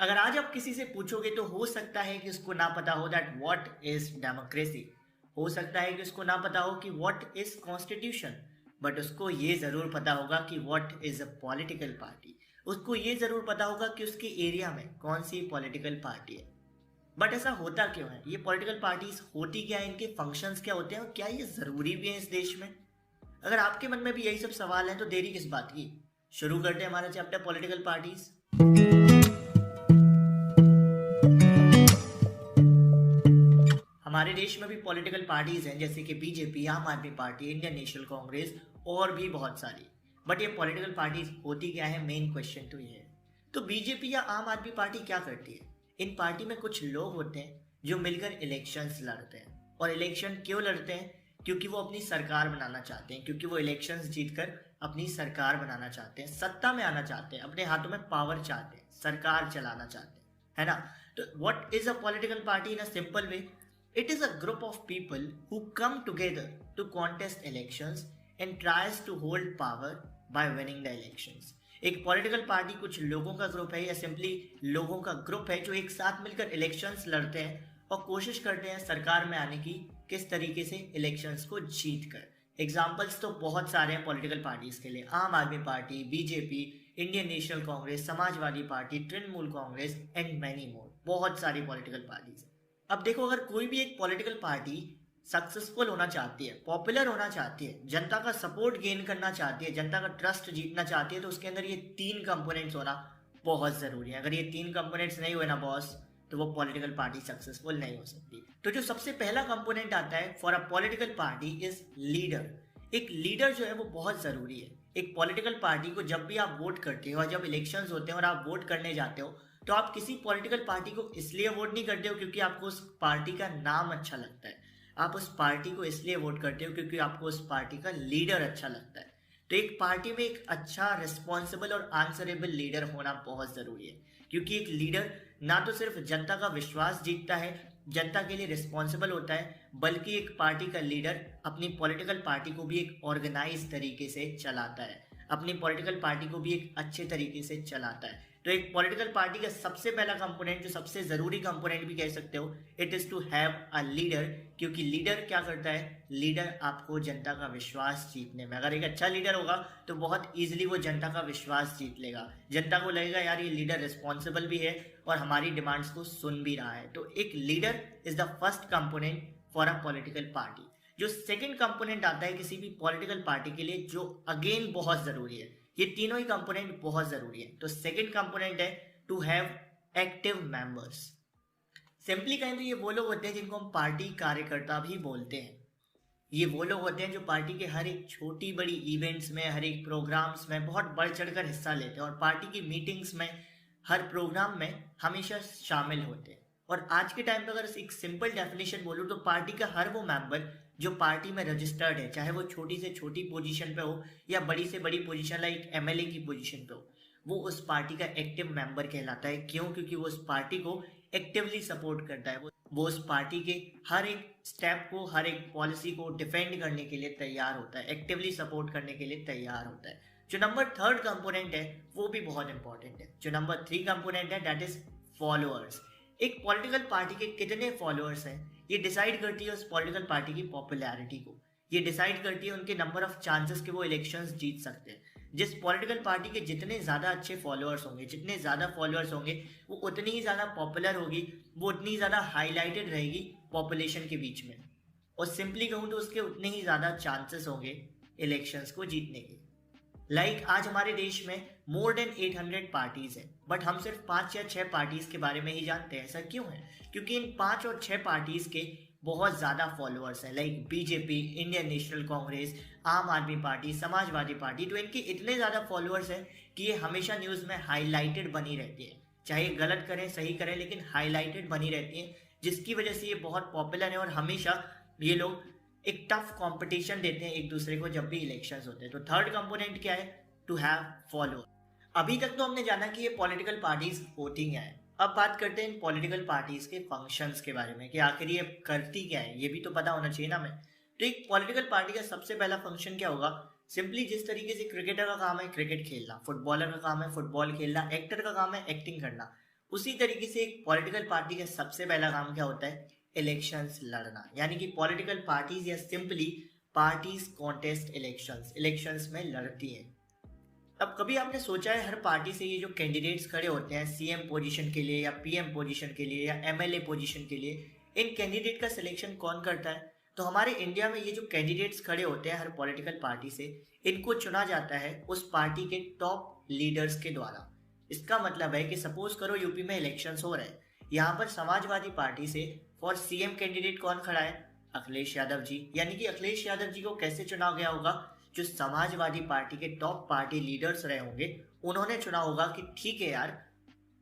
अगर आज आप किसी से पूछोगे तो हो सकता है कि उसको ना पता हो दैट व्हाट इज डेमोक्रेसी। हो सकता है कि उसको ना पता हो कि व्हाट इज कॉन्स्टिट्यूशन। बट उसको ये जरूर पता होगा कि what is a political party. उसको ये जरूर पता होगा कि उसके एरिया में कौन सी पॉलिटिकल पार्टी है। बट ऐसा होता क्यों है? ये पॉलिटिकल पार्टीज होती क्या है, इनके फंक्शंस क्या होते हैं और क्या ये जरूरी भी है इस देश में? अगर आपके मन में भी यही सब सवाल हैं तो देरी किस बात की। शुरू करते हैं हमारा चैप्टर पॉलिटिकल पार्टीज। हमारे देश में भी पॉलिटिकल पार्टीज हैं जैसे कि बीजेपी, आम आदमी पार्टी, इंडियन नेशनल कांग्रेस और भी बहुत सारी। बट ये पॉलिटिकल पार्टीज होती क्या है, मेन क्वेश्चन तो ये है। तो बीजेपी या आम आदमी पार्टी क्या करती है? इन पार्टी में कुछ लोग होते हैं जो मिलकर इलेक्शंस लड़ते हैं। और इलेक्शन क्यों लड़ते हैं? क्योंकि वो अपनी सरकार बनाना चाहते हैं, क्योंकि वो इलेक्शंस जीतकर अपनी सरकार बनाना चाहते हैं, सत्ता में आना चाहते हैं, अपने हाथों में पावर चाहते हैं, सरकार चलाना चाहते हैं, है ना? तो what is a political party in a simple way? It is a group of people who come together to contest elections and tries to hold power by winning the elections. एक पॉलिटिकल पार्टी कुछ लोगों का group है या simply लोगों का group है जो एक साथ मिलकर इलेक्शंस लड़ते हैं और कोशिश करते हैं सरकार में आने की, किस तरीके से इलेक्शंस को जीत कर। एग्जाम्पल्स तो बहुत सारे हैं पॉलिटिकल पार्टीज के लिए। आम आदमी party, BJP, Indian National Congress, Samajwadi party, Trinamool Congress and many more. बहुत सारी पॉलिटिकल पार्टीज हैं। अब देखो, अगर कोई भी एक पॉलिटिकल पार्टी सक्सेसफुल होना चाहती है, पॉपुलर होना चाहती है, जनता का सपोर्ट गेन करना चाहती है, जनता का ट्रस्ट जीतना चाहती है, तो उसके अंदर ये तीन कंपोनेंट्स होना बहुत जरूरी है। अगर ये तीन कंपोनेंट्स नहीं हुए ना बॉस, तो वो पॉलिटिकल पार्टी सक्सेसफुल नहीं हो सकती। तो जो सबसे पहला कंपोनेंट आता है for a political party is leader. एक लीडर जो है वो बहुत जरूरी है। एक पॉलिटिकल पार्टी को जब भी आप वोट करते हो और जब इलेक्शंस होते हैं और आप वोट करने जाते हो, तो आप किसी पॉलिटिकल पार्टी को इसलिए वोट नहीं करते हो क्योंकि आपको उस पार्टी का नाम अच्छा लगता है। आप उस पार्टी को इसलिए वोट करते हो क्योंकि आपको उस पार्टी का लीडर अच्छा लगता है। तो एक पार्टी में एक अच्छा, रिस्पॉन्सिबल और आंसरेबल लीडर होना बहुत जरूरी है। क्योंकि एक लीडर ना तो सिर्फ जनता का विश्वास जीतता है, जनता के लिए रिस्पॉन्सिबल होता है, बल्कि एक पार्टी का लीडर अपनी पॉलिटिकल पार्टी को भी एक ऑर्गेनाइज तरीके से चलाता है, अपनी पॉलिटिकल पार्टी को भी एक अच्छे तरीके से चलाता है। तो एक पॉलिटिकल पार्टी का सबसे पहला कंपोनेंट, जो सबसे जरूरी कंपोनेंट भी कह सकते हो, it is to have a leader. क्योंकि लीडर क्या करता है? लीडर आपको जनता का विश्वास जीतने में, अगर एक अच्छा लीडर होगा तो बहुत इजीली वो जनता का विश्वास जीत लेगा। जनता को लगेगा यार ये लीडर रिस्पॉन्सिबल भी है और हमारी डिमांड्स को सुन भी रहा है। तो एक leader is the first component for a political party. जो सेकेंड कंपोनेंट आता है किसी भी पॉलिटिकल पार्टी के लिए, जो अगेन बहुत जरूरी है, ये तीनों ही कंपोनेंट बहुत जरूरी है। तो सेकंड कंपोनेंट है to have active members. Simply कहें तो ये वो लोग होते हैं जिनको हम पार्टी कार्यकर्ता भी बोलते हैं। ये वो लोग होते हैं जो पार्टी के हर एक छोटी बड़ी इवेंट्स में, हर एक प्रोग्राम्स में बहुत बढ़ चढ़कर हिस्सा लेते हैं और पार्टी की मीटिंग्स में, हर प्रोग्राम में हमेशा शामिल होते हैं। और आज के टाइम पे अगर एक सिंपल डेफिनेशन बोलूँ तो पार्टी का हर वो मेंबर जो पार्टी में रजिस्टर्ड है, चाहे वो छोटी से छोटी पोजीशन पे हो या बड़ी से बड़ी पोजीशन लाइक एमएलए की पोजीशन पे हो, वो उस पार्टी का एक्टिव मेंबर कहलाता है। क्यों? क्योंकि वो उस पार्टी को एक्टिवली सपोर्ट करता है। वो उस पार्टी के हर एक स्टेप को, हर एक पॉलिसी को डिफेंड करने के लिए तैयार होता है, एक्टिवली सपोर्ट करने के लिए तैयार होता है। जो नंबर थर्ड कंपोनेंट है वो भी बहुत इंपॉर्टेंट है। जो नंबर थ्री कंपोनेंट है दैट इज फॉलोअर्स। एक पॉलिटिकल पार्टी के कितने फॉलोअर्स हैं, ये डिसाइड करती है उस पॉलिटिकल पार्टी की पॉपुलैरिटी को। ये डिसाइड करती है उनके नंबर ऑफ चांसेस कि वो इलेक्शंस जीत सकते हैं। जिस पॉलिटिकल पार्टी के जितने ज़्यादा अच्छे फॉलोअर्स होंगे, जितने ज़्यादा फॉलोअर्स होंगे, वो उतनी ही ज़्यादा पॉपुलर होगी, वो उतनी ज़्यादा हाईलाइटेड रहेगी पॉपुलेशन के बीच में। और सिंपली कहूँ तो उसके उतने ही ज़्यादा चांसेस होंगे इलेक्शंस को जीतने के। आज हमारे देश में मोर देन 800 पार्टीज हैं, बट हम सिर्फ 5 या 6 पार्टीज के बारे में ही जानते हैं। ऐसा क्यों है? क्योंकि इन 5 और 6 पार्टीज के बहुत ज्यादा फॉलोअर्स हैं, like BJP, Indian National Congress, आम आदमी पार्टी, समाजवादी पार्टी। तो इनके इतने ज्यादा फॉलोअर्स हैं कि ये हमेशा न्यूज में हाईलाइटेड बनी रहती है, चाहे गलत करें सही करें, लेकिन हाईलाइटेड बनी रहती है, जिसकी वजह से ये बहुत पॉपुलर है और हमेशा ये लोग एक टफ कंपटीशन देते हैं एक दूसरे को जब भी इलेक्शंस होते हैं। तो थर्ड कंपोनेंट क्या है? To have follower. अभी तक तो हमने जाना कि ये पॉलिटिकल पार्टीज होती क्या है। अब बात करते हैं इन पॉलिटिकल पार्टीज के फंक्शंस के बारे में कि आखिर ये करती क्या है, ये भी तो पता होना चाहिए ना हमें। तो एक पॉलिटिकल पार्टी का सबसे पहला फंक्शन क्या होगा? सिंपली जिस तरीके से क्रिकेटर का काम है क्रिकेट खेलना, फुटबॉलर का काम है फुटबॉल खेलना, एक्टर का काम है एक्टिंग करना, उसी तरीके से एक पॉलिटिकल पार्टी का सबसे पहला काम क्या होता है? इलेक्शंस लड़ना। यानी कि पॉलिटिकल पार्टीज या सिंपली पार्टीज कॉन्टेस्ट इलेक्शंस में लड़ती हैं। अब कभी आपने सोचा है हर पार्टी से ये जो कैंडिडेट्स खड़े होते हैं सीएम पोजीशन के लिए या पीएम पोजीशन के लिए या एमएलए पोजीशन के लिए, इन कैंडिडेट का सिलेक्शन कौन करता है? तो हमारे इंडिया में ये जो कैंडिडेट्स खड़े होते हैं हर पॉलिटिकल पार्टी से, इनको चुना जाता है उस पार्टी के टॉप लीडर्स के द्वारा। इसका मतलब है कि सपोज करो यूपी में इलेक्शंस हो रहे हैं, यहाँ पर समाजवादी पार्टी से फॉर सीएम कैंडिडेट कौन खड़ा है? अखिलेश यादव जी। यानी कि अखिलेश यादव जी को कैसे चुना गया होगा? जो समाजवादी पार्टी के टॉप पार्टी लीडर्स रहे होंगे उन्होंने चुना होगा कि ठीक है यार,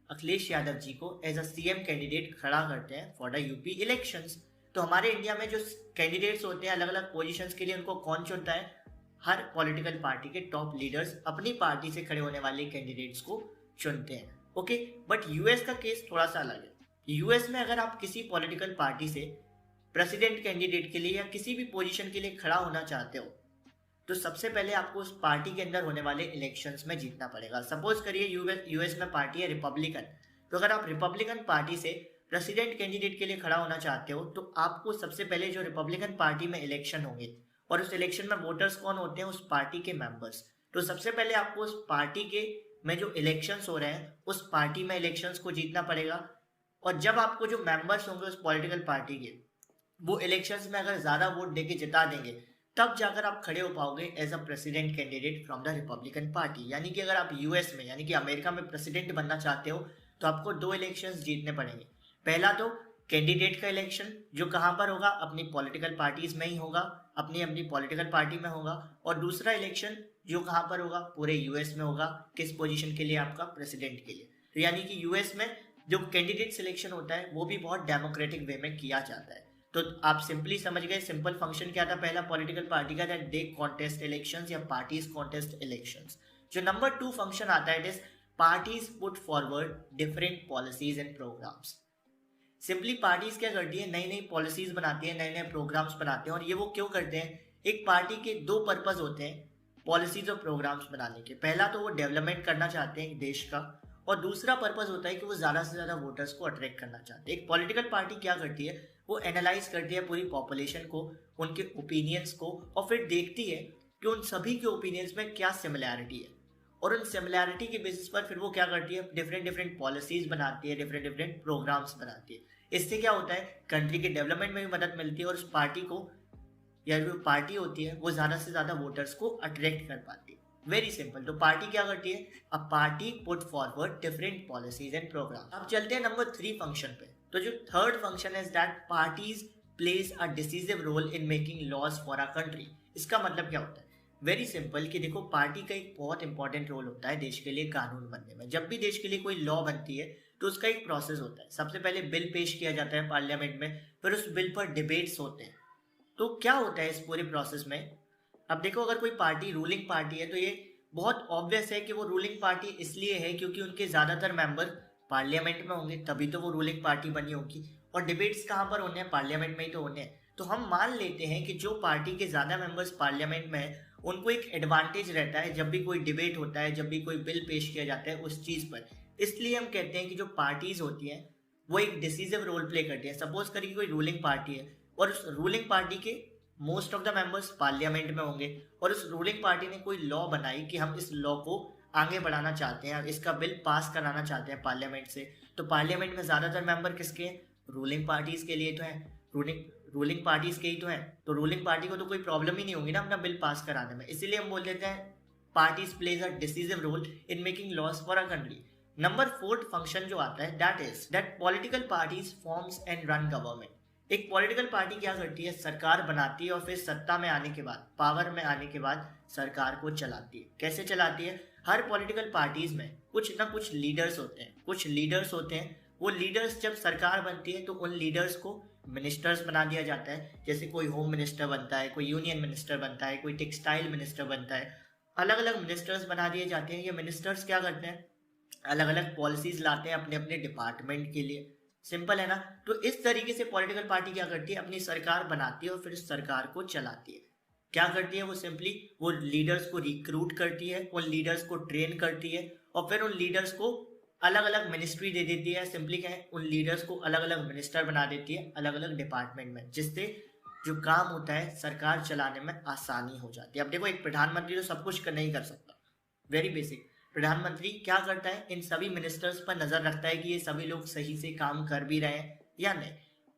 अखिलेश यादव जी को एज अ सीएम कैंडिडेट खड़ा करते हैं फॉर द यूपी इलेक्शंस। तो हमारे इंडिया में जो कैंडिडेट्स होते हैं अलग अलग पोजीशंस के लिए, उनको कौन चुनता है? हर पॉलिटिकल पार्टी के टॉप लीडर्स अपनी पार्टी से खड़े होने वाले कैंडिडेट्स को चुनते हैं। ओके, बट यूएस का केस थोड़ा सा अलग है। यूएस में अगर आप किसी पॉलिटिकल पार्टी से प्रेसिडेंट कैंडिडेट के लिए या किसी भी पोजीशन के लिए खड़ा होना चाहते हो तो सबसे पहले आपको उस पार्टी के अंदर होने वाले इलेक्शंस में जीतना पड़ेगा। सपोज करिए यूएस में पार्टी है रिपब्लिकन, तो अगर आप रिपब्लिकन पार्टी से प्रेसिडेंट कैंडिडेट के लिए खड़ा होना चाहते हो तो आपको सबसे पहले जो रिपब्लिकन पार्टी में इलेक्शन होंगे और उस इलेक्शन में वोटर्स कौन होते हैं? उस पार्टी के मेंबर्स। तो सबसे पहले आपको उस पार्टी के में जो इलेक्शंस हो रहे हैं उस पार्टी में इलेक्शंस को जीतना पड़ेगा। और जब आपको जो मेंबर्स होंगे उस पॉलिटिकल पार्टी के वो इलेक्शंस में अगर ज्यादा वोट देके जिता देंगे तब जाकर आप खड़े हो पाओगे as a president candidate from the Republican party. यानी कि अगर आप यूएस में यानी कि अमेरिका में प्रेसिडेंट बनना चाहते हो तो आपको 2 इलेक्शंस जीतने पड़ेंगे। पहला तो कैंडिडेट का इलेक्शन जो कहाँ पर होगा? अपनी पॉलिटिकल पार्टीज में ही होगा, अपनी अपनी पॉलिटिकल पार्टी में होगा। और दूसरा इलेक्शन जो कहाँ पर होगा? पूरे यूएस में होगा। किस पोजीशन के लिए? आपका प्रेसिडेंट के लिए। तो यानी कि यूएस में जो कैंडिडेट सिलेक्शन होता है वो भी बहुत डेमोक्रेटिक वे में किया जाता है। तो आप सिंपली समझ गए सिंपल फंक्शन क्या था पहला पॉलिटिकल पार्टी का, दैट दे कॉन्टेस्ट इलेक्शंस या पार्टीज कॉन्टेस्ट इलेक्शंस। जो नंबर 2 फंक्शन आता है it is parties put forward different policies and programmes. Simply parties क्या करती है? नई नई पॉलिसीज बनाती है, नए नए प्रोग्राम्स बनाते हैं। और ये वो क्यों करते हैं? एक पार्टी के 2 पर्पज होते हैं पॉलिसीज और प्रोग्राम्स बनाने के। पहला तो वो डेवलपमेंट करना चाहते हैं देश का, और दूसरा पर्पज होता है कि वो ज्यादा से ज्यादा वोटर्स को अट्रैक्ट करना चाहते हैं। एक पॉलिटिकल पार्टी क्या करती है? वो एनालाइज करती है पूरी पॉपुलेशन को, उनके ओपिनियंस को, और फिर देखती है कि उन सभी के ओपिनियंस में क्या सिमिलैरिटी है, और उन सिमिलैरिटी के बेसिस पर फिर वो क्या करती है? डिफरेंट डिफरेंट पॉलिसीज बनाती है, डिफरेंट डिफरेंट प्रोग्राम्स बनाती है। इससे क्या होता है? कंट्री के डेवलपमेंट में भी मदद मिलती है और उस पार्टी को या जो पार्टी होती है वो ज्यादा से ज्यादा वोटर्स को अट्रैक्ट कर पाती है। Very simple. तो पार्टी क्या करती है? A party put forward different policies and programme. अब चलते हैं नंबर 3 फंक्शन पे। तो जो थर्ड फंक्शन है that parties plays a decisive role in making laws for a country. इसका मतलब क्या होता है? वेरी सिंपल कि देखो पार्टी का एक बहुत इंपॉर्टेंट रोल होता है देश के लिए कानून बनने में। जब भी देश के लिए कोई लॉ बनती है तो उसका एक प्रोसेस होता है। सबसे पहले बिल पेश किया जाता है पार्लियामेंट में, फिर उस बिल पर डिबेट्स होते हैं। तो क्या होता है इस पूरे प्रोसेस में? अब देखो अगर कोई पार्टी रूलिंग पार्टी है तो ये बहुत ऑब्वियस है कि वो रूलिंग पार्टी इसलिए है क्योंकि उनके ज्यादातर मेंबर पार्लियामेंट में होंगे, तभी तो वो रूलिंग पार्टी बनी होगी। और डिबेट्स कहाँ पर होने हैं? पार्लियामेंट में ही तो होने हैं। तो हम मान लेते हैं कि जो पार्टी के ज्यादा मेंबर्स पार्लियामेंट में है उनको एक एडवांटेज रहता है जब भी कोई डिबेट होता है, जब भी कोई बिल पेश किया जाता है उस चीज पर। इसलिए हम कहते हैं कि जो पार्टीज होती हैं वो एक डिसीजिव रोल प्ले करती है। सपोज करिए कोई रूलिंग पार्टी है और उस रूलिंग पार्टी के most of the members parliament में होंगे, और उस रूलिंग पार्टी ने कोई लॉ बनाई कि हम इस लॉ को आगे बढ़ाना चाहते हैं, इसका बिल पास कराना चाहते हैं पार्लियामेंट से। तो पार्लियामेंट में ज्यादातर मेंबर किसके हैं? रूलिंग पार्टीज के लिए तो हैं, रूलिंग पार्टीज के ही तो हैं। तो रूलिंग पार्टी को तो कोई प्रॉब्लम ही नहीं होगी ना अपना बिल पास कराने में। इसीलिए हम बोल देते हैं parties plays a decisive role in making laws for a country. Number 4 function जो आता है that is that political parties forms and run government. एक पॉलिटिकल पार्टी क्या करती है? सरकार बनाती है और फिर सत्ता में आने के बाद, पावर में आने के बाद सरकार को चलाती है। कैसे चलाती है? हर पॉलिटिकल पार्टीज में कुछ ना कुछ लीडर्स होते हैं। वो लीडर्स जब सरकार बनती है तो उन लीडर्स को मिनिस्टर्स बना दिया जाता है। जैसे कोई होम मिनिस्टर बनता है, कोई यूनियन मिनिस्टर बनता है, कोई टेक्सटाइल मिनिस्टर बनता है। अलग अलग मिनिस्टर्स बना दिए जाते हैं। ये मिनिस्टर्स क्या करते हैं? अलग अलग पॉलिसीज लाते हैं अपने अपने डिपार्टमेंट के लिए। सिंपल है ना? तो इस तरीके से पॉलिटिकल पार्टी क्या करती है? अपनी सरकार बनाती है और फिर सरकार को चलाती है। क्या करती है? वो सिंपली वो लीडर्स को रिक्रूट करती है, उन लीडर्स को ट्रेन करती है और फिर उन लीडर्स को अलग अलग मिनिस्ट्री दे देती है, सिंपली क्या है उन लीडर्स को अलग अलग मिनिस्टर बना देती है अलग अलग डिपार्टमेंट में, जिससे जो काम होता है सरकार चलाने में आसानी हो जाती है। अब देखो, एक प्रधानमंत्री तो सब कुछ नहीं कर सकता, वेरी बेसिक। प्रधानमंत्री क्या करता है, इन सभी मिनिस्टर्स पर नजर रखता है कि ये सभी लोग सही से काम कर भी रहे हैं या नहीं।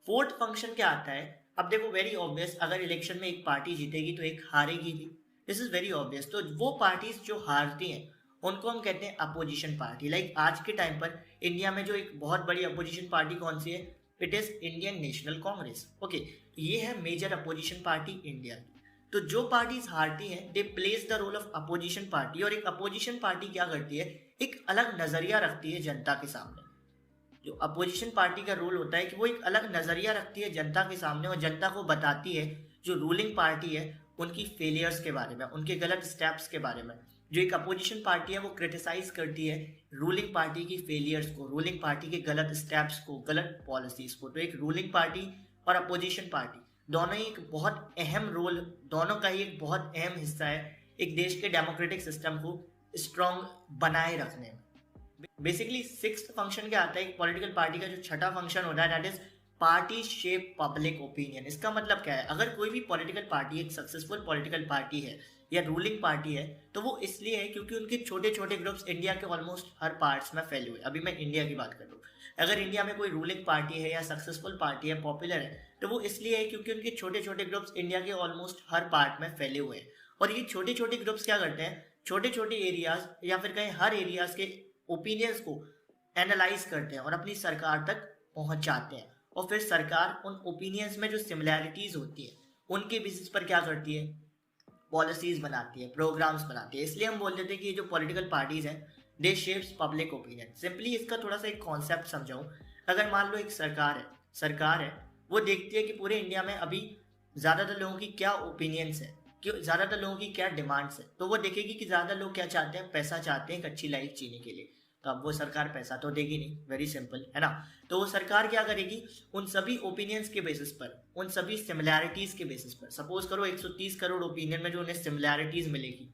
फोर्थ फंक्शन क्या आता है, अब देखो वेरी ऑब्वियस, अगर इलेक्शन में एक पार्टी जीतेगी तो एक हारेगी भी, दिस इज वेरी ऑब्वियस। तो वो पार्टीज जो हारती हैं उनको हम कहते हैं अपोजिशन पार्टी। लाइक आज के टाइम पर इंडिया में जो एक बहुत बड़ी अपोजिशन पार्टी कौन सी है, it is Indian National Congress. Okay, ये है मेजर अपोजिशन पार्टी इंडिया की। तो जो पार्टीज हारती हैं they plays the role of opposition party, और एक अपोजिशन पार्टी क्या करती है, एक अलग नजरिया रखती है जनता के सामने। जो अपोजिशन पार्टी का रोल होता है कि वो एक अलग नजरिया रखती है जनता के सामने, और जनता को बताती है जो रूलिंग पार्टी है उनकी फेलियर्स के बारे में, उनके गलत स्टेप्स के बारे में। जो एक अपोजिशन पार्टी है वो क्रिटिसाइज करती है रूलिंग पार्टी की फेलियर्स को, रूलिंग पार्टी के गलत स्टेप्स को, गलत पॉलिसीज को। तो एक रूलिंग पार्टी और अपोजिशन पार्टी दोनों ही एक बहुत अहम रोल, दोनों का ही एक बहुत अहम हिस्सा है एक देश के डेमोक्रेटिक सिस्टम को स्ट्रॉन्ग बनाए रखने में। बेसिकली सिक्स्थ फंक्शन क्या आता है, एक पॉलिटिकल पार्टी का जो छठा फंक्शन होता है that is party shape public opinion. इसका मतलब क्या है, अगर कोई भी पॉलिटिकल पार्टी एक सक्सेसफुल पॉलिटिकल पार्टी है या रूलिंग पार्टी है तो वो इसलिए है क्योंकि उनके छोटे छोटे ग्रुप्स इंडिया के ऑलमोस्ट हर पार्ट्स में फैले हुए। अभी मैं इंडिया की बात कर रहा हूँ, अगर इंडिया में कोई रूलिंग पार्टी है या सक्सेसफुल पार्टी है, पॉपुलर है, तो वो इसलिए है क्योंकि उनके छोटे छोटे ग्रुप्स इंडिया के ऑलमोस्ट हर पार्ट में फैले हुए हैं। और ये छोटे छोटे ग्रुप्स क्या करते हैं, छोटे छोटे एरियाज या फिर कहीं हर एरियाज के ओपिनियंस को एनालाइज करते हैं और अपनी सरकार तक पहुंचाते हैं, और फिर सरकार उन ओपिनियंस में जो सिमिलैरिटीज होती है उनके बेसिस पर क्या करती है, पॉलिसीज बनाती है, प्रोग्राम्स बनाती है। इसलिए हम बोल देते हैं कि ये जो पॉलिटिकल पार्टीज हैं दे शेप्स पब्लिक ओपिनियन। सिंपली इसका थोड़ा सा एक कॉन्सेप्ट समझाऊं, अगर मान लो एक सरकार है वो देखती है कि पूरे इंडिया में अभी ज़्यादातर लोगों की क्या ओपिनियंस है, कि ज़्यादातर लोगों की क्या डिमांड्स है, तो वो देखेगी कि ज़्यादा लोग क्या चाहते हैं, पैसा चाहते हैं एक अच्छी लाइफ जीने के लिए। तो अब वो सरकार पैसा तो देगी नहीं, वेरी सिंपल है ना। तो वो सरकार क्या करेगी, उन सभी ओपिनियंस के बेसिस पर, उन सभी सिमिलैरिटीज के बेसिस पर, सपोज करो 130 करोड़ ओपिनियन में जो उन्हें सिमिलैरिटीज मिलेगी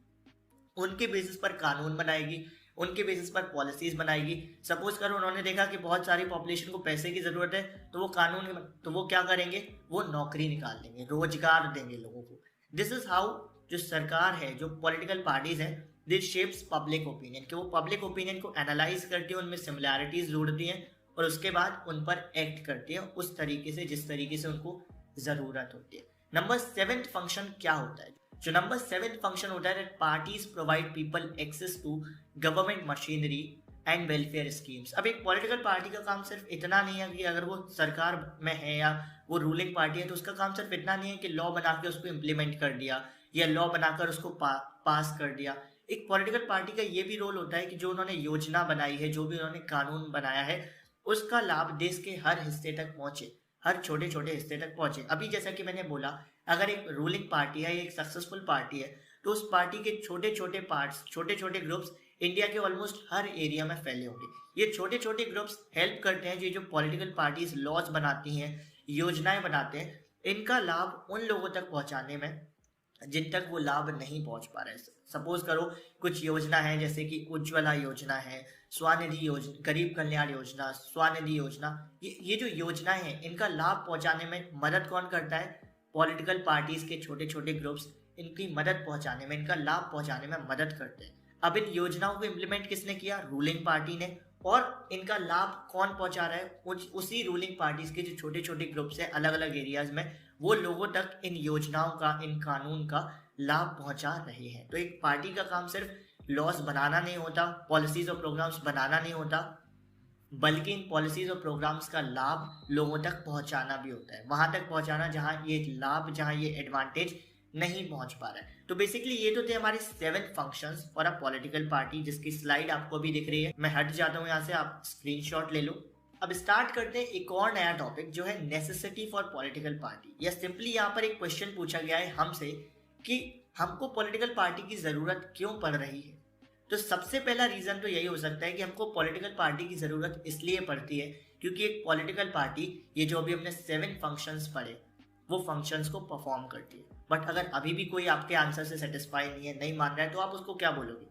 उनके बेसिस पर कानून बनाएगी, उनके बेसिस पर पॉलिसीज बनाएगी। सपोज करो उन्होंने देखा कि बहुत सारी पॉपुलेशन को पैसे की जरूरत है, तो वो कानून, तो वो क्या करेंगे, वो नौकरी निकाल देंगे, रोजगार देंगे लोगों को। दिस इज हाउ जो सरकार है, जो पॉलिटिकल पार्टीज हैं, दिस शेप्स पब्लिक ओपिनियन, कि वो पब्लिक ओपिनियन को एनालाइज करती है, उनमें सिमिलैरिटीज ढूंढती हैं और उसके बाद उन पर एक्ट करती है उस तरीके से जिस तरीके से उनको जरूरत होती है। नंबर 7 फंक्शन क्या होता है, जो नंबर 7 फंक्शन होता है, parties provide people access to government machinery and welfare schemes. अब एक पॉलिटिकल पार्टी का काम सिर्फ इतना नहीं है कि अगर वो सरकार में है या वो रूलिंग पार्टी है तो उसका काम सिर्फ इतना नहीं है कि लॉ बना के उसको इम्प्लीमेंट कर दिया या लॉ बनाकर उसको पास कर दिया। एक पॉलिटिकल पार्टी का ये भी रोल होता है कि जो उन्होंने योजना बनाई है, जो भी उन्होंने कानून बनाया है, उसका लाभ देश के हर हिस्से तक पहुंचे, हर छोटे छोटे हिस्से तक पहुंचे। अभी जैसा कि मैंने बोला, अगर एक रूलिंग पार्टी है, एक सक्सेसफुल पार्टी है, तो उस पार्टी के छोटे छोटे पार्ट्स, छोटे छोटे ग्रुप्स इंडिया के ऑलमोस्ट हर एरिया में फैले होंगे। ये छोटे छोटे ग्रुप्स हेल्प करते हैं, जो पॉलिटिकल पार्टीज लॉज बनाती हैं, योजनाएं बनाते हैं, इनका लाभ उन लोगों तक पहुंचाने में जिन तक वो लाभ नहीं पहुंच पा रहे। सपोज करो कुछ योजना है जैसे कि उज्ज्वला योजना है, स्वनिधि योजना, गरीब कल्याण योजना, स्वनिधि योजना, ये जो योजनाएं हैं इनका लाभ पहुंचाने में मदद कौन करता है, पॉलिटिकल पार्टीज के छोटे छोटे ग्रुप्स इनकी मदद पहुंचाने में, इनका लाभ पहुंचाने में मदद करते हैं। अब इन योजनाओं को इम्प्लीमेंट किसने किया, रूलिंग पार्टी ने, और इनका लाभ कौन पहुंचा रहा है, उसी रूलिंग पार्टीज के जो छोटे छोटे ग्रुप्स हैं अलग अलग एरियाज में, वो लोगों तक इन योजनाओं का, इन कानून का लाभ पहुंचा रहे हैं। तो एक पार्टी का काम सिर्फ लॉस बनाना नहीं होता, पॉलिसीज और प्रोग्राम्स बनाना नहीं होता, बल्कि इन पॉलिसीज और प्रोग्राम्स का लाभ लोगों तक पहुंचाना भी होता है, वहां तक पहुंचाना जहां ये लाभ, जहां ये एडवांटेज नहीं पहुंच पा रहा है। तो बेसिकली ये तो थे हमारे 7 functions for a political party, जिसकी स्लाइड आपको भी दिख रही है। मैं हट जाता हूँ यहाँ से, आप स्क्रीनशॉट ले लो। अब स्टार्ट करते हैं एक और नया टॉपिक जो है नेसेसिटी फॉर पॉलिटिकल पार्टी। या सिंपली यहाँ पर एक क्वेश्चन पूछा गया है हमसे कि हमको पॉलिटिकल पार्टी की जरूरत क्यों पड़ रही है। तो सबसे पहला रीजन तो यही हो सकता है कि हमको पॉलिटिकल पार्टी की जरूरत इसलिए पड़ती है क्योंकि एक पॉलिटिकल पार्टी, ये जो अभी हमने 7 फंक्शंस पढ़े, वो फंक्शंस को परफॉर्म करती है। बट अगर अभी भी कोई आपके आंसर से सेटिस्फाई नहीं है, नहीं मान रहा है, तो आप उसको क्या बोलोगे,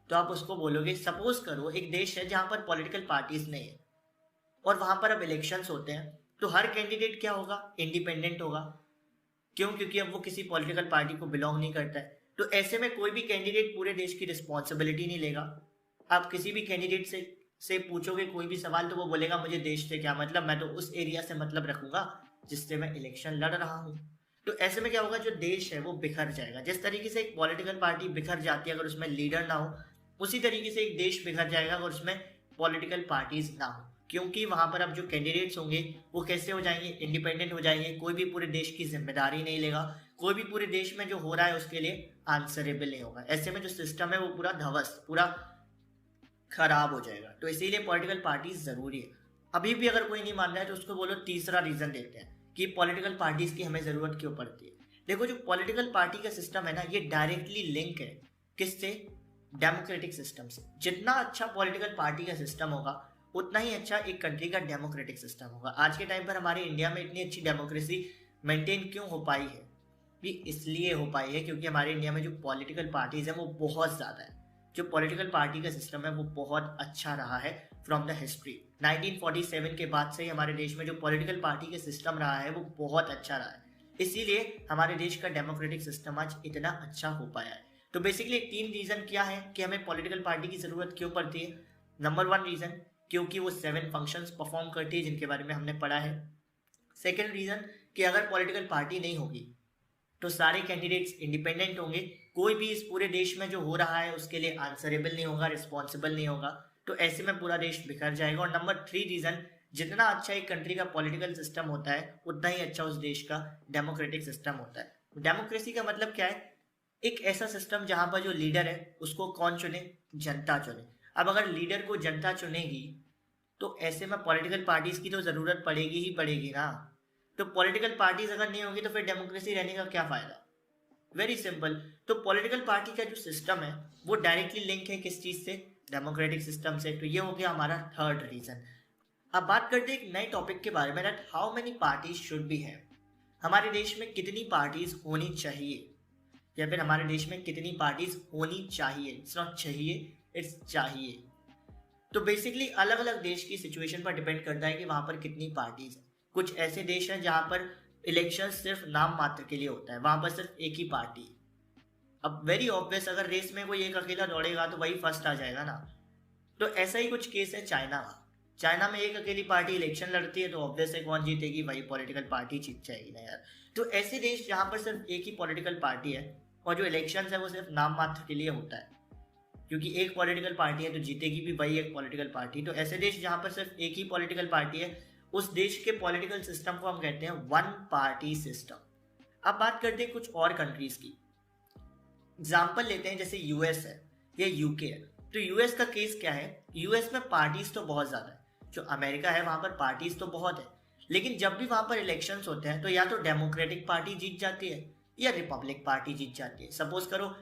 तो आप उसको बोलोगे, सपोज करो एक देश है जहां पर पॉलिटिकल पार्टीज नहीं है और वहां पर अब इलेक्शंस होते हैं, तो हर कैंडिडेट क्या होगा, इंडिपेंडेंट होगा। क्यों? क्योंकि अब वो किसी पॉलिटिकल पार्टी को बिलोंग नहीं करता है। तो ऐसे में कोई भी कैंडिडेट पूरे देश की रिस्पॉन्सिबिलिटी नहीं लेगा। आप किसी भी कैंडिडेट से पूछोगे कोई भी सवाल, तो वो बोलेगा मुझे देश से क्या मतलब, मैं तो उस एरिया से मतलब रखूंगा जिससे मैं इलेक्शन लड़ रहा हूँ। तो ऐसे में क्या होगा, जो देश है वो बिखर जाएगा। जिस तरीके से एक पॉलिटिकल पार्टी बिखर जाती है अगर उसमें लीडर ना हो, उसी तरीके से एक देश बिखर जाएगा अगर उसमें पॉलिटिकल पार्टीज ना हो। क्योंकि वहां पर अब जो कैंडिडेट्स होंगे वो कैसे हो जाएंगे, इंडिपेंडेंट हो जाएंगे। कोई भी पूरे देश की जिम्मेदारी नहीं लेगा, कोई भी पूरे देश में जो हो रहा है उसके लिए आंसरेबल नहीं होगा। ऐसे में जो सिस्टम है वो पूरा ध्वस्त, पूरा खराब हो जाएगा। तो इसीलिए पॉलिटिकल पार्टीज जरूरी है। अभी भी अगर कोई नहीं मान रहा है तो उसको बोलो तीसरा रीजन देते हैं कि पॉलिटिकल पार्टीज की हमें जरूरत क्यों पड़ती है। देखो, जो पॉलिटिकल पार्टी का सिस्टम है ना, ये डायरेक्टली लिंक है किससे, डेमोक्रेटिक सिस्टम से। जितना अच्छा पॉलिटिकल पार्टी का सिस्टम होगा उतना ही अच्छा एक कंट्री का डेमोक्रेटिक सिस्टम होगा। आज के टाइम पर हमारे इंडिया में इतनी अच्छी डेमोक्रेसी मेंटेन क्यों हो पाई है, ये इसलिए हो पाई है क्योंकि हमारे इंडिया में जो पॉलिटिकल पार्टीज है वो बहुत ज़्यादा है। जो पॉलिटिकल पार्टी का सिस्टम है वो बहुत अच्छा रहा है फ्रॉम द हिस्ट्री। 1947 के बाद से ही हमारे देश में जो पॉलिटिकल पार्टी का सिस्टम रहा है वो बहुत अच्छा रहा है। इसीलिए हमारे देश का डेमोक्रेटिक सिस्टम आज इतना अच्छा हो पाया है। तो बेसिकली 3 रीज़न क्या है कि हमें पॉलिटिकल पार्टी की ज़रूरत क्यों पड़ती है। नंबर 1 रीज़न, क्योंकि वो 7 फंक्शंस परफॉर्म करती है जिनके बारे में हमने पढ़ा है। सेकेंड रीज़न कि अगर पॉलिटिकल पार्टी नहीं होगी तो सारे कैंडिडेट्स इंडिपेंडेंट होंगे, कोई भी इस पूरे देश में जो हो रहा है उसके लिए आंसरेबल नहीं होगा, रिस्पॉन्सिबल नहीं होगा। तो ऐसे में पूरा देश बिखर जाएगा। और नंबर 3 रीज़न, जितना अच्छा एक कंट्री का पॉलिटिकल सिस्टम होता है उतना ही अच्छा उस देश का डेमोक्रेटिक सिस्टम होता है। डेमोक्रेसी का मतलब क्या है, एक ऐसा सिस्टम जहां पर जो लीडर है उसको कौन चुने, जनता चुने। अब अगर लीडर को जनता चुनेगी तो ऐसे में पॉलिटिकल पार्टीज की तो जरूरत पड़ेगी ही पड़ेगी ना। तो पॉलिटिकल पार्टीज अगर नहीं होगी तो फिर डेमोक्रेसी रहने का क्या फायदा। Very simple. तो पॉलिटिकल पार्टी का जो सिस्टम है वो डायरेक्टली लिंक है किस चीज से, डेमोक्रेटिक सिस्टम से। तो ये हो गया हमारा थर्ड रीजन। अब बात करते हैं एक नए टॉपिक के बारे में, that how many parties should be है। हमारे देश में कितनी पार्टीज होनी चाहिए, या फिर हमारे देश में कितनी पार्टीज होनी चाहिए। इट्स नॉट चाहिए, इट्स चाहिए। तो बेसिकली अलग अलग देश की सिचुएशन पर डिपेंड करता है कि वहां पर कितनी पार्टीज है। कुछ ऐसे देश हैं जहां पर इलेक्शन सिर्फ नाम मात्र के लिए होता है, वहां पर सिर्फ एक ही पार्टी। अब वेरी ऑब्वियस, अगर रेस में कोई एक अकेला दौड़ेगा तो वही फर्स्ट आ जाएगा ना। तो ऐसा ही कुछ केस है चाइना का। चाइना में एक अकेली पार्टी इलेक्शन लड़ती है तो ऑब्वियस है कौन जीतेगी, वही पॉलिटिकल पार्टी जीत जाएगी ना यार। तो ऐसे देश जहां पर सिर्फ एक ही पॉलिटिकल पार्टी है और जो इलेक्शन है वो सिर्फ नाम मात्र के लिए होता है, क्योंकि एक पॉलिटिकल पार्टी है तो जीतेगी भी वही एक पॉलिटिकल पार्टी। तो ऐसे देश जहां पर सिर्फ एक ही पॉलिटिकल पार्टी है उस देश के पॉलिटिकल सिस्टम को हम कहते हैं वन पार्टी सिस्टम। अब बात करते हैं कुछ और कंट्रीज की। एग्जाम्पल लेते हैं, जैसे यूएस है या यूके है। तो यूएस का केस क्या है, यूएस में पार्टीज तो बहुत ज्यादा है। जो अमेरिका है वहां पर पार्टीज तो बहुत है, लेकिन जब भी वहां पर इलेक्शंस होते हैं तो या तो डेमोक्रेटिक पार्टी जीत जाती है या रिपब्लिक पार्टी जीत जाती है। सपोज करो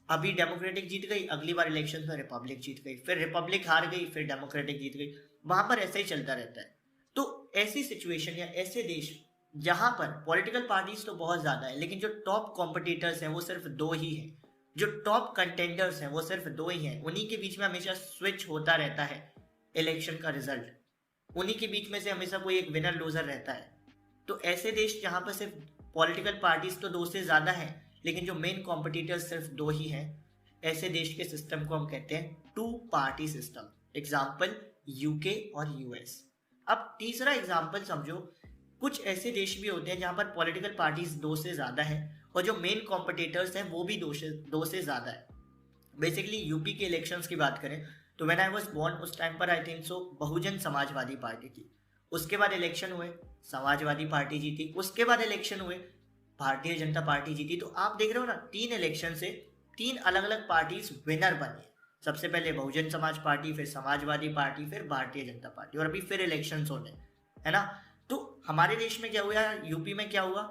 अभी डेमोक्रेटिक जीत गई, अगली बार इलेक्शन में रिपब्लिक जीत गई, फिर रिपब्लिक हार गई, फिर डेमोक्रेटिक जीत गई। वहां पर ऐसा ही चलता रहता है। तो ऐसी सिचुएशन या ऐसे देश जहां पर पॉलिटिकल पार्टीज तो बहुत ज्यादा है लेकिन जो टॉप कॉम्पिटिटर्स हैं वो सिर्फ 2 ही हैं, जो टॉप कंटेंडर्स हैं वो सिर्फ 2 ही हैं, उन्हीं के बीच में हमेशा स्विच होता रहता है इलेक्शन का रिजल्ट, उन्हीं के बीच में से हमेशा कोई एक विनर लूजर रहता है। तो ऐसे देश जहां पर सिर्फ पॉलिटिकल पार्टीज तो 2 से ज्यादा हैं लेकिन जो मेन कॉम्पिटिटर्स सिर्फ 2 ही हैं, ऐसे देश के सिस्टम को हम कहते हैं 2 पार्टी सिस्टम। एग्जाम्पल यूके और यूएस। अब तीसरा एग्जाम्पल समझो, कुछ ऐसे देश भी होते हैं जहां पर पॉलिटिकल पार्टीज 2 से ज्यादा है और जो मेन कॉम्पिटिटर्स हैं वो भी 2 से ज्यादा है। बेसिकली यूपी के इलेक्शंस की बात करें तो व्हेन आई वाज बोर्न उस टाइम पर I think so Bahujan Samajwadi party थी। उसके बाद इलेक्शन हुए, समाजवादी पार्टी जीती। उसके बाद इलेक्शन हुए, भारतीय जनता पार्टी जीती। तो आप देख रहे हो ना, 3 इलेक्शन से 3 अलग अलग पार्टीज विनर बनी। सबसे पहले बहुजन समाज पार्टी, फिर समाजवादी पार्टी, फिर भारतीय जनता पार्टी, और अभी फिर इलेक्शंस होने, है ना। तो हमारे देश में क्या हुआ, यूपी में क्या हुआ,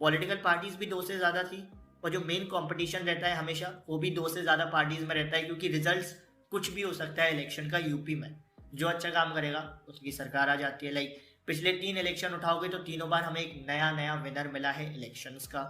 पॉलिटिकल पार्टीज भी 2 से ज्यादा थी और जो मेन कंपटीशन रहता है हमेशा वो भी 2 से ज्यादा पार्टीज में रहता है, क्योंकि रिजल्ट्स कुछ भी हो सकता है इलेक्शन का यूपी में। जो अच्छा काम करेगा उसकी सरकार आ जाती है। लाइक पिछले 3 इलेक्शन उठाओगे तो तीनों बार हमें एक नया नया विनर मिला है इलेक्शंस का।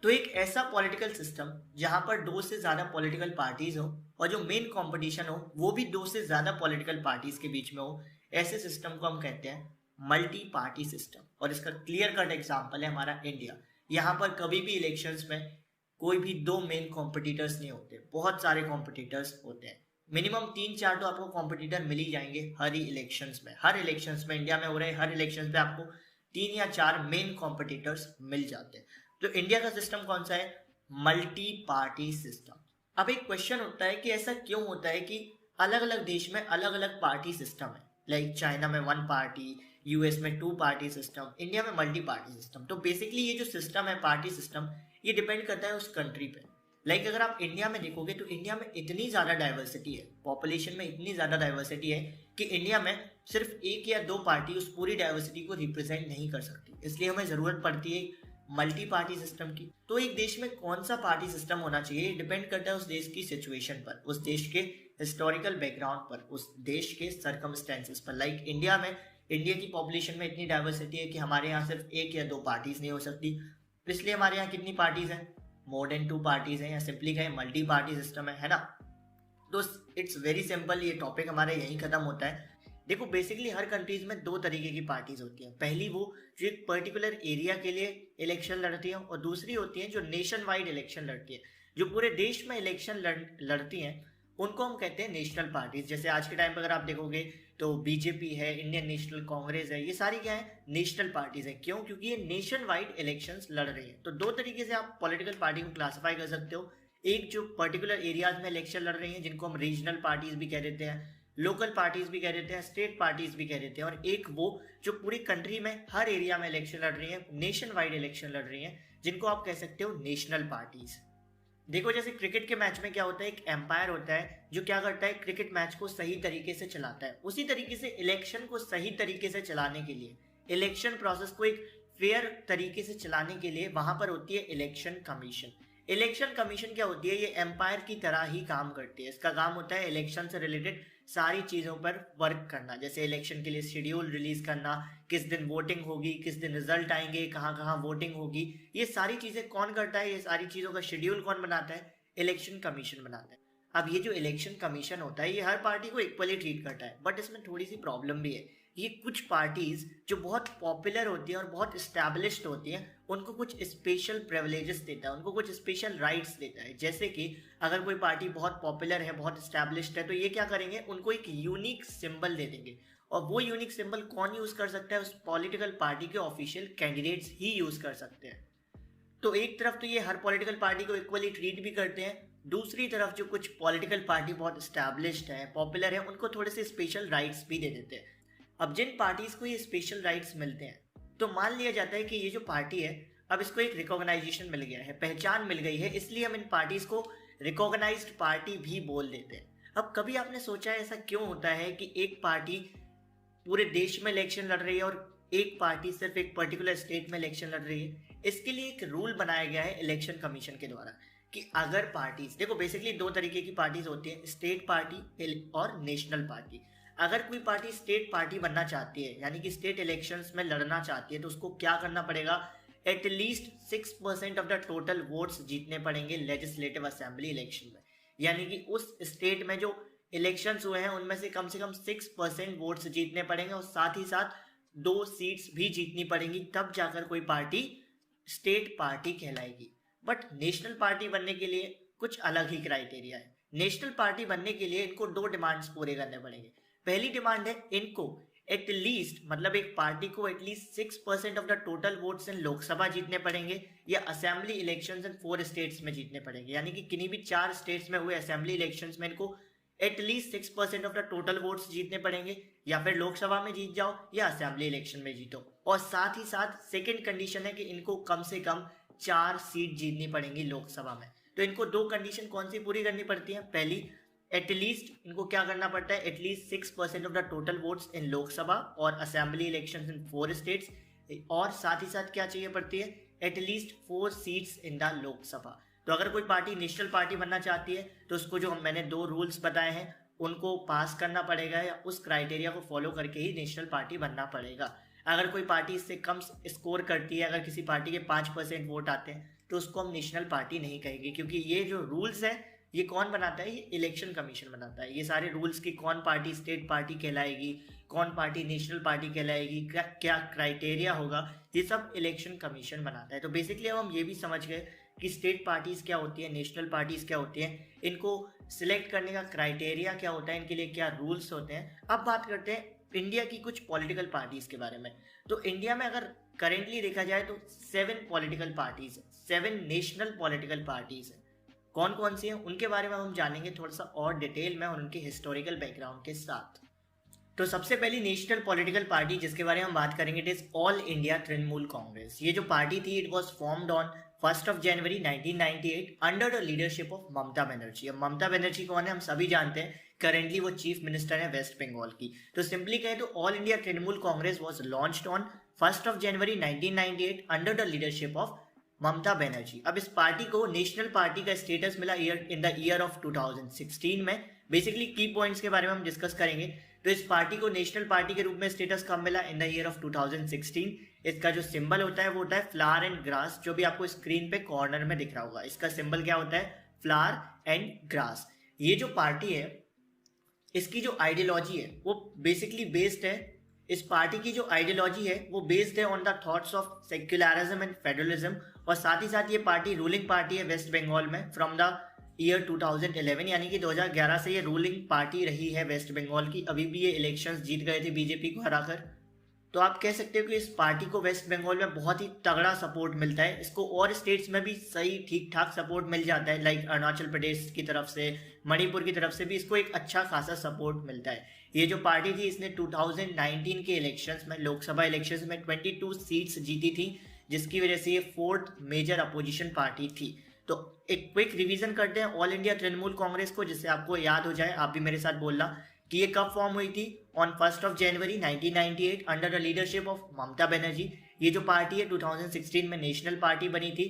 तो एक ऐसा पॉलिटिकल सिस्टम जहां पर दो से ज्यादा पॉलिटिकल पार्टीज हो और जो मेन कंपटीशन हो वो भी दो से ज्यादा पॉलिटिकल पार्टीज के बीच में हो, ऐसे सिस्टम को हम कहते हैं मल्टी पार्टी सिस्टम। और इसका क्लियर कट एग्जांपल है हमारा इंडिया। यहाँ पर कभी भी इलेक्शंस में कोई भी दो मेन कॉम्पिटिटर्स नहीं होते, बहुत सारे कॉम्पिटिटर्स होते हैं। मिनिमम 3-4 तो आपको कॉम्पिटिटर मिल ही जाएंगे हर ही इलेक्शंस में। हर इलेक्शंस में इंडिया में हो रहे हर इलेक्शंस में आपको 3 या 4 मेन कॉम्पिटिटर्स मिल जाते हैं। तो इंडिया का सिस्टम कौन सा है? Multi party system. अब एक क्वेश्चन उठता है कि ऐसा क्यों होता है कि अलग अलग देश में अलग अलग पार्टी सिस्टम है। लाइक चाइना में 1 पार्टी, यूएस में 2 पार्टी सिस्टम, इंडिया में मल्टी पार्टी सिस्टम। तो बेसिकली ये जो सिस्टम है पार्टी सिस्टम, ये डिपेंड करता है उस कंट्री पे। लाइक अगर आप इंडिया में देखोगे तो इंडिया में इतनी ज़्यादा डाइवर्सिटी है, पॉपुलेशन में इतनी ज़्यादा डाइवर्सिटी है कि इंडिया में सिर्फ 1 या 2 पार्टी उस पूरी डाइवर्सिटी को रिप्रेजेंट नहीं कर सकती। इसलिए हमें ज़रूरत पड़ती है मल्टी पार्टी सिस्टम की। तो एक देश में कौन सा पार्टी सिस्टम होना चाहिए डिपेंड करता है उस देश की सिचुएशन पर, उस देश के हिस्टोरिकल बैकग्राउंड पर, उस देश के सर्कमस्टेंसेस पर। लाइक इंडिया की पॉपुलेशन में इतनी डाइवर्सिटी है कि हमारे यहाँ सिर्फ 1 या 2 पार्टीज नहीं हो सकती। इसलिए हमारे यहाँ कितनी पार्टीज हैं? मोर देन 2 पार्टीज हैं, या सिंपली कहें मल्टी पार्टी सिस्टम है ना। तो इट्स वेरी सिंपल, ये टॉपिक हमारा यहीं खत्म होता है। देखो बेसिकली हर कंट्रीज में 2 तरीके की पार्टीज होती हैं। पहली वो जो एक पर्टिकुलर एरिया के लिए इलेक्शन लड़ती हैं, और दूसरी होती है जो नेशन वाइड इलेक्शन लड़ती है, जो पूरे देश में इलेक्शन लड़ती हैं। उनको हम कहते हैं नेशनल पार्टीज। जैसे आज के टाइम पर अगर आप देखोगे तो बीजेपी है, इंडियन नेशनल कांग्रेस है, ये सारी क्या है? नेशनल पार्टीज है। क्यों? क्योंकि ये नेशन वाइड इलेक्शंस लड़ रही हैं। तो 2 तरीके से आप पॉलिटिकल पार्टी को क्लासिफाई कर सकते हो। एक जो पर्टिकुलर एरियाज में इलेक्शन लड़ रही हैं, जिनको हम रीजनल पार्टीज भी कह देते हैं, लोकल पार्टीज भी कह देते हैं, स्टेट पार्टीज भी कह देते हैं। और एक वो जो पूरी कंट्री में हर एरिया में इलेक्शन लड़ रही है, नेशन वाइड इलेक्शन लड़ रही है, जिनको आप कह सकते हो नेशनल पार्टीज। देखो जैसे क्रिकेट के मैच में क्या होता है, एक एम्पायर होता है जो क्या करता है, क्रिकेट मैच को सही तरीके से चलाता है। उसी तरीके से इलेक्शन को सही तरीके से चलाने के लिए, इलेक्शन प्रोसेस को एक फेयर तरीके से चलाने के लिए वहां पर होती है इलेक्शन कमीशन। इलेक्शन कमीशन क्या होती है? ये एम्पायर की तरह ही काम करती है। इसका काम होता है इलेक्शन से रिलेटेड सारी चीज़ों पर वर्क करना। जैसे इलेक्शन के लिए शेड्यूल रिलीज करना, किस दिन वोटिंग होगी, किस दिन रिजल्ट आएंगे, कहाँ कहाँ वोटिंग होगी, ये सारी चीज़ें कौन करता है? ये सारी चीज़ों का शेड्यूल कौन बनाता है? इलेक्शन कमीशन बनाता है। अब ये जो इलेक्शन कमीशन होता है ये हर पार्टी को इक्वली ट्रीट करता है, बट इसमें थोड़ी सी प्रॉब्लम भी है। ये कुछ पार्टीज जो बहुत पॉपुलर होती है और बहुत इस्टेब्लिश्ड होती है, उनको कुछ स्पेशल प्रिविलेजेस देता है, उनको कुछ स्पेशल राइट्स देता है। जैसे कि अगर कोई पार्टी बहुत पॉपुलर है, बहुत इस्टेब्लिश्ड है, तो ये क्या करेंगे, उनको एक यूनिक सिंबल दे देंगे। और वो यूनिक सिंबल कौन यूज कर सकता है? उस पॉलिटिकल पार्टी के ऑफिशियल कैंडिडेट्स ही यूज कर सकते हैं। तो एक तरफ तो ये हर पॉलिटिकल पार्टी को इक्वली ट्रीट भी करते हैं, दूसरी तरफ जो कुछ पॉलिटिकल पार्टी बहुत इस्टेब्लिश्ड है, पॉपुलर है, उनको थोड़े से स्पेशल राइट्स भी दे देते हैं। अब जिन पार्टीज को ये स्पेशल राइट्स मिलते हैं, तो मान लिया जाता है कि ये जो पार्टी है अब इसको एक रिकॉग्नाइजेशन मिल गया है, पहचान मिल गई है, इसलिए हम इन पार्टीज को रिकॉग्नाइज्ड पार्टी भी बोल देते हैं। अब कभी आपने सोचा है ऐसा क्यों होता है कि एक पार्टी पूरे देश में इलेक्शन लड़ रही है और एक पार्टी सिर्फ एक पर्टिकुलर स्टेट में इलेक्शन लड़ रही है? इसके लिए एक रूल बनाया गया है इलेक्शन कमीशन के द्वारा कि अगर पार्टीज, देखो बेसिकली 2 तरीके की पार्टीज होती है, स्टेट पार्टी और नेशनल पार्टी। अगर कोई पार्टी स्टेट पार्टी बनना चाहती है, यानी कि स्टेट इलेक्शंस में लड़ना चाहती है, तो उसको क्या करना पड़ेगा? At least 6% of the total votes जीतने पड़ेंगे लेजिस्लेटिव असेंबली इलेक्शन में। यानी कि उस स्टेट में जो इलेक्शंस हुए हैं उनमें से कम 6% वोट्स जीतने पड़ेंगे, और साथ ही साथ 2 सीट्स भी जीतनी पड़ेंगी, तब जाकर कोई पार्टी स्टेट पार्टी कहलाएगी। बट नेशनल पार्टी बनने के लिए कुछ अलग ही क्राइटेरिया है। नेशनल पार्टी बनने के लिए इनको 2 डिमांड्स पूरे करने पड़ेंगे। पहली डिमांड है इनको एटलीस्ट, मतलब एक पार्टी को at least 6% of the total votes in Lok Sabha जीतने पड़ेंगे, या असेंबली इलेक्शंस इन 4 स्टेट्स में जीतने पड़ेंगे। यानी कि किन्हीं भी 4 स्टेट्स में हुए असेंबली इलेक्शंस में इनको at least 6% of the total votes जीतने पड़ेंगे, या फिर लोकसभा में जीत जाओ या असेंबली इलेक्शन में जीतो। और साथ ही साथ सेकेंड कंडीशन है कि इनको कम से कम 4 सीट जीतनी पड़ेंगी लोकसभा में। तो इनको 2 कंडीशन कौन सी पूरी करनी पड़ती है? पहली, एटलीस्ट इनको क्या करना पड़ता है, at least 6% of the total votes in Lok Sabha और असेंबली इलेक्शंस इन 4 स्टेट्स, और साथ ही साथ क्या चाहिए पड़ती है, at least 4 seats in the Lok Sabha. तो अगर कोई पार्टी नेशनल पार्टी बनना चाहती है तो उसको जो मैंने 2 रूल्स बताए हैं उनको पास करना पड़ेगा, या उस क्राइटेरिया को फॉलो करके ही नेशनल पार्टी बनना पड़ेगा। अगर कोई पार्टी इससे कम स्कोर करती है, अगर किसी पार्टी के 5% वोट आते हैं, तो उसको हम नेशनल पार्टी नहीं कहेंगे, क्योंकि ये जो रूल्स है ये कौन बनाता है? ये इलेक्शन कमीशन बनाता है। ये सारे रूल्स की कौन पार्टी स्टेट पार्टी कहलाएगी, कौन पार्टी नेशनल पार्टी कहलाएगी, क्या क्राइटेरिया होगा, ये सब इलेक्शन कमीशन बनाता है। तो बेसिकली अब हम ये भी समझ गए कि स्टेट पार्टीज क्या होती है, नेशनल पार्टीज क्या होती हैं, इनको सिलेक्ट करने का क्राइटेरिया क्या होता है, इनके लिए क्या रूल्स होते हैं। अब बात करते हैं इंडिया की कुछ पॉलिटिकल पार्टीज के बारे में। तो इंडिया में अगर करेंटली देखा जाए तो 7 पॉलिटिकल पार्टीज है, 7 नेशनल पॉलिटिकल पार्टीज है। कौन कौन सी हैं उनके बारे में हम जानेंगे थोड़ा सा और डिटेल में और उनके हिस्टोरिकल बैकग्राउंड के साथ। तो सबसे पहली नेशनल पॉलिटिकल पार्टी जिसके बारे में हम बात करेंगे it is all India Trinamool Congress. ये जो पार्टी थी it was formed on 1 January 1998 under the leadership of Mamata Banerjee. अब ममता बनर्जी कौन है हम सभी जानते हैं, करेंटली वो चीफ मिनिस्टर है वेस्ट बंगाल की। तो सिंपली कहें तो all India Trinamool Congress was launched on 1 January 1998 under the leadership of Mamata Banerjee. अब इस पार्टी को नेशनल पार्टी का स्टेटस मिला इन द ईयर ऑफ 2016 में। बेसिकली की पॉइंट्स के बारे में हम डिस्कस करेंगे। तो इस पार्टी को नेशनल पार्टी के रूप में स्टेटस कब मिला? इन द ईयर ऑफ 2016। इसका जो सिंबल होता है वो होता है फ्लावर एंड ग्रास, जो भी आपको स्क्रीन पे कॉर्नर में दिख रहा होगा। इसका सिंबल क्या होता है? Flower and grass. ये जो पार्टी है इसकी जो आइडियोलॉजी है वो बेसिकली बेस्ड है, इस पार्टी की जो आइडियोलॉजी है वो बेस्ड है on the thoughts of secularism and federalism. और साथ ही साथ ये पार्टी रूलिंग पार्टी है वेस्ट बंगाल में फ्रॉम द ईयर 2011, यानी कि 2011 से ये रूलिंग पार्टी रही है वेस्ट बंगाल की। अभी भी ये इलेक्शंस जीत गए थे बीजेपी को हराकर। तो आप कह सकते हो कि इस पार्टी को वेस्ट बंगाल में बहुत ही तगड़ा सपोर्ट मिलता है। इसको और स्टेट्स में भी सही ठीक ठाक सपोर्ट मिल जाता है, लाइक अरुणाचल प्रदेश की तरफ से, मणिपुर की तरफ से भी इसको एक अच्छा खासा सपोर्ट मिलता है। ये जो पार्टी थी इसने 2019 के इलेक्शंस में, लोकसभा इलेक्शंस में 22 सीट्स जीती थी, जिसकी वजह से ये 4th मेजर अपोजिशन पार्टी थी। तो एक क्विक रिवीजन करते हैं ऑल इंडिया तृणमूल कांग्रेस को, जिससे आपको याद हो जाए, आप भी मेरे साथ बोलना कि ये कब फॉर्म हुई थी? On 1 January 1998 under the leadership of Mamata Banerjee. ये जो पार्टी है 2016 में नेशनल पार्टी बनी थी।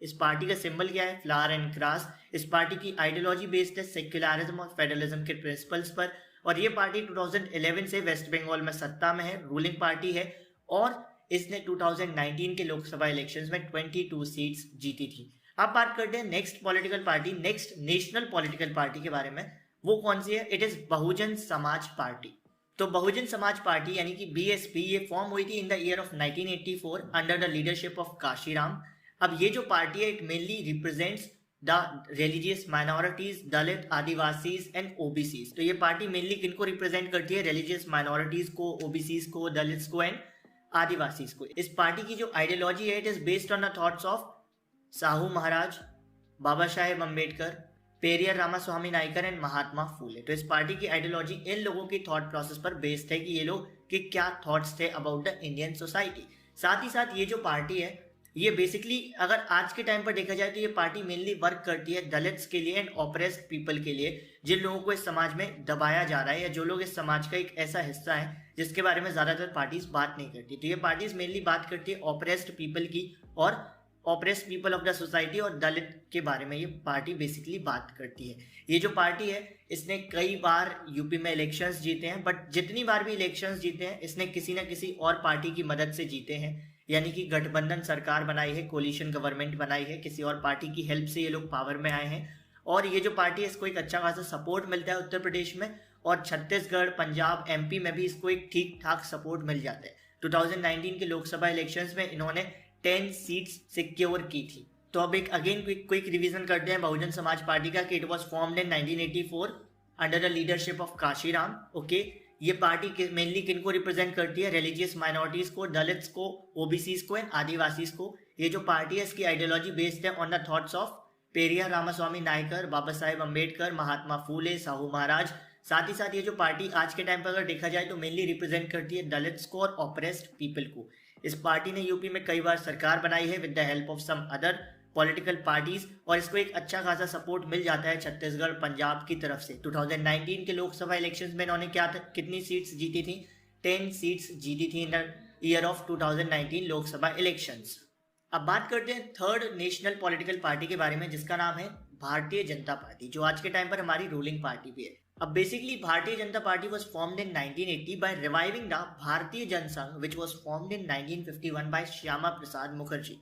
इस पार्टी का सिंबल क्या है? Flower and grass. इस पार्टी की आइडियोलॉजी बेस्ड है सेक्युलरिज्म और फेडरलिज्म के प्रिंसिपल्स पर। और ये पार्टी 2011 से वेस्ट बंगाल में सत्ता में है, रूलिंग पार्टी है, और इसने 2019 के लोकसभा इलेक्शंस में 22 सीट्स जीती थी। अब बात करते हैं next political party, next national political party के बारे में। वो कौन सी है? It is Bahujan Samaj party. तो बहुजन समाज पार्टी यानी कि बीएसपी ये फॉर्म हुई थी in the year of 1984 under the leadership of Kashiram. अब ये जो पार्टी है it mainly represents the religious minorities, Dalit, Adivasis and OBCs. तो ये पार्टी मेनली किनको रिप्रेजेंट करती है? रिलीजियस माइनॉरिटीज को, ओबीसीज को, दलित्स को एंड आदिवासीज को। इस पार्टी की जो आइडियोलॉजी है it is based on the thoughts of Sahu Maharaj, Baba Saheb Ambedkar, Periyar Ramasamy Naicker and Mahatma Phule. तो इस पार्टी की आइडियोलॉजी इन लोगों की थॉट प्रोसेस पर बेस्ड है कि ये लोग के क्या थॉट्स थे अबाउट द इंडियन सोसाइटी। साथ ही साथ ये जो पार्टी है ये बेसिकली अगर आज के टाइम पर देखा जाए तो ये पार्टी मेनली वर्क करती है दलित्स के लिए एंड ऑप्रेस्ड पीपल के लिए, जिन लोगों को इस समाज में दबाया जा रहा है या जो लोग इस समाज का एक ऐसा हिस्सा है जिसके बारे में ज्यादातर पार्टीज बात नहीं करती। तो ये पार्टीज मेनली बात करती है ऑप्रेस्ड पीपल की और oppressed people of the society और दलित के बारे में ये पार्टी बेसिकली बात करती है। ये जो पार्टी है इसने कई बार यूपी में इलेक्शंस जीते हैं, बट जितनी बार भी इलेक्शंस जीते हैं इसने किसी ना किसी और पार्टी की मदद से जीते हैं, यानी कि गठबंधन सरकार बनाई है, कोलिशन गवर्नमेंट बनाई है, किसी और पार्टी की हेल्प से ये लोग पावर में आए हैं। और ये जो पार्टी है इसको एक अच्छा खासा सपोर्ट मिलता है उत्तर प्रदेश में, और छत्तीसगढ़, पंजाब, एमपी में भी इसको एक ठीक ठाक सपोर्ट मिल जाता है। 2019 के लोकसभा इलेक्शंस में इन्होंने 10 सीट्स सिक्योर की थी। तो अब एक अगेन क्विक रिवीजन करते हैं बहुजन समाज पार्टी का कि it was formed in 1984 under the leadership of Kanshiram. Okay, ये पार्टी मेनली किनको रिप्रेजेंट करती है? रिलीजियस माइनॉरिटीज को, दलित्स को, ओबीसीज को एंड आदिवासीज को। ये जो पार्टी है इसकी आइडियोलॉजी बेस्ड है on the thoughts of Periyar Ramasamy Naicker, Baba Saheb Ambedkar, Mahatma Phule, Sahu Maharaj. साथ ही साथ ये जो पार्टी आज के टाइम पर अगर देखा जाए तो मेनली रिप्रेजेंट करती है दलित्स को और ऑप्रेस्ड पीपल को। इस पार्टी ने यूपी में कई बार सरकार बनाई है with the help of some other political parties, और इसको एक अच्छा खासा सपोर्ट मिल जाता है छत्तीसगढ़, पंजाब की तरफ से। 2019 के लोकसभा इलेक्शंस में इन्होंने कितनी सीट्स जीती थी? 10 सीट्स जीती थी in the year of 2019 Lok Sabha elections. अब बात करते हैं थर्ड नेशनल पॉलिटिकल पार्टी के बारे में, जिसका नाम है भारतीय जनता पार्टी, जो आज के टाइम पर हमारी रूलिंग पार्टी भी है। अब basically Bharatiya Janata party was formed in 1980 by reviving the भारतीय Jansangh which was formed in 1951 by Shyama Prasad Mukherjee.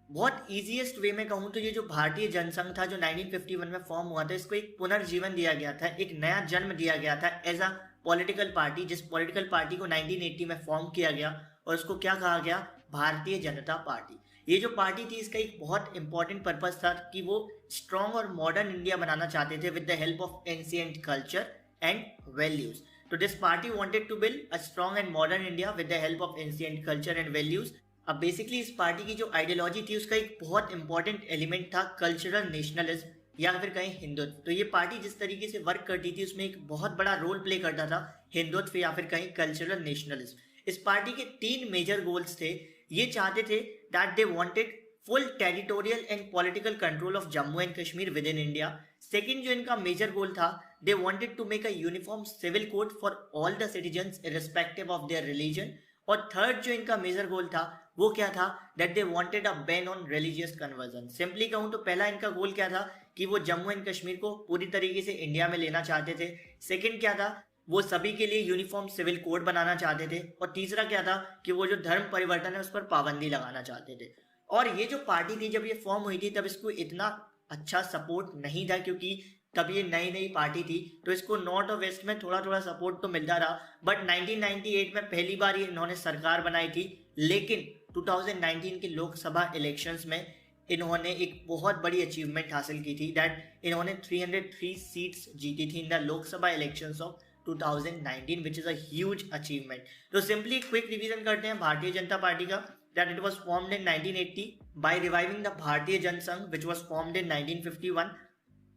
बहुत इजीएस्ट वे में कहूँ तो ये जो भारतीय जनसंघ था जो 1951 में फॉर्म हुआ था, इसको एक पुनर्जीवन दिया गया था, एक नया जन्म दिया गया था एज अ पॉलिटिकल पार्टी, जिस पॉलिटिकल पार्टी को 1980 में फॉर्म किया गया और उसको क्या कहा गया, भारतीय जनता पार्टी। ये जो पार्टी थी इसका एक बहुत इंपॉर्टेंट पर्पस था कि वो स्ट्रॉन्ग और मॉडर्न इंडिया बनाना चाहते थे with the help of ancient culture and values. तो this party wanted to build a strong and modern India with the help of ancient culture and values. अब basically इस पार्टी की जो ideology थी उसका एक बहुत इंपॉर्टेंट एलिमेंट था कल्चरल नेशनलिज्म या फिर कहीं हिंदुत्व। तो ये पार्टी जिस तरीके से वर्क करती थी उसमें एक बहुत बड़ा रोल प्ले करता था हिंदुत्व या फिर कहीं कल्चरल नेशनलिज्म। इस पार्टी के 3 मेजर गोल्स थे। ये चाहते थे that they wanted full territorial and political control of Jammu and Kashmir within India. Second जो इनका मेजर गोल था, they wanted to make a uniform civil code for all the citizens irrespective of their religion. और third जो इनका major goal था वो क्या था, that they wanted a ban on religious conversion. Simply कहूं तो पहला इनका गोल क्या था कि वो जम्मू एंड कश्मीर को पूरी तरीके से इंडिया में लेना चाहते थे। सेकंड क्या था, वो सभी के लिए यूनिफॉर्म सिविल कोड बनाना चाहते थे। और तीसरा क्या था कि वो जो धर्म परिवर्तन है उस पर पाबंदी लगाना चाहते थे। और ये जो पार्टी थी जब ये फॉर्म हुई थी तब इसको इतना अच्छा सपोर्ट नहीं था, क्योंकि तब ये नई नई पार्टी थी तो इसको नॉर्थ और वेस्ट में थोड़ा थोड़ा सपोर्ट तो मिलता रहा। बट 1998 में पहली बार ये इन्होंने सरकार बनाई थी, लेकिन 2019 के लोकसभा इलेक्शंस में इन्होंने एक बहुत बड़ी अचीवमेंट हासिल की थी, दैट इन्होंने 303 सीट्स जीती थी in the Lok Sabha elections of 2019, which is a huge achievement. तो सिंपली क्विक रिवीजन करते हैं भारतीय जनता पार्टी का, that it was formed in 1980 by reviving the भारतीय Jansangh which was formed in 1951।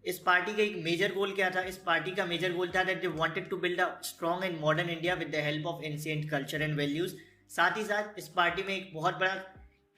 इस पार्टी का एक मेजर गोल क्या था, इस पार्टी का मेजर गोल था that they wanted to build a strong and modern India with the help of ancient culture and values. साथ ही साथ इस पार्टी में एक बहुत बड़ा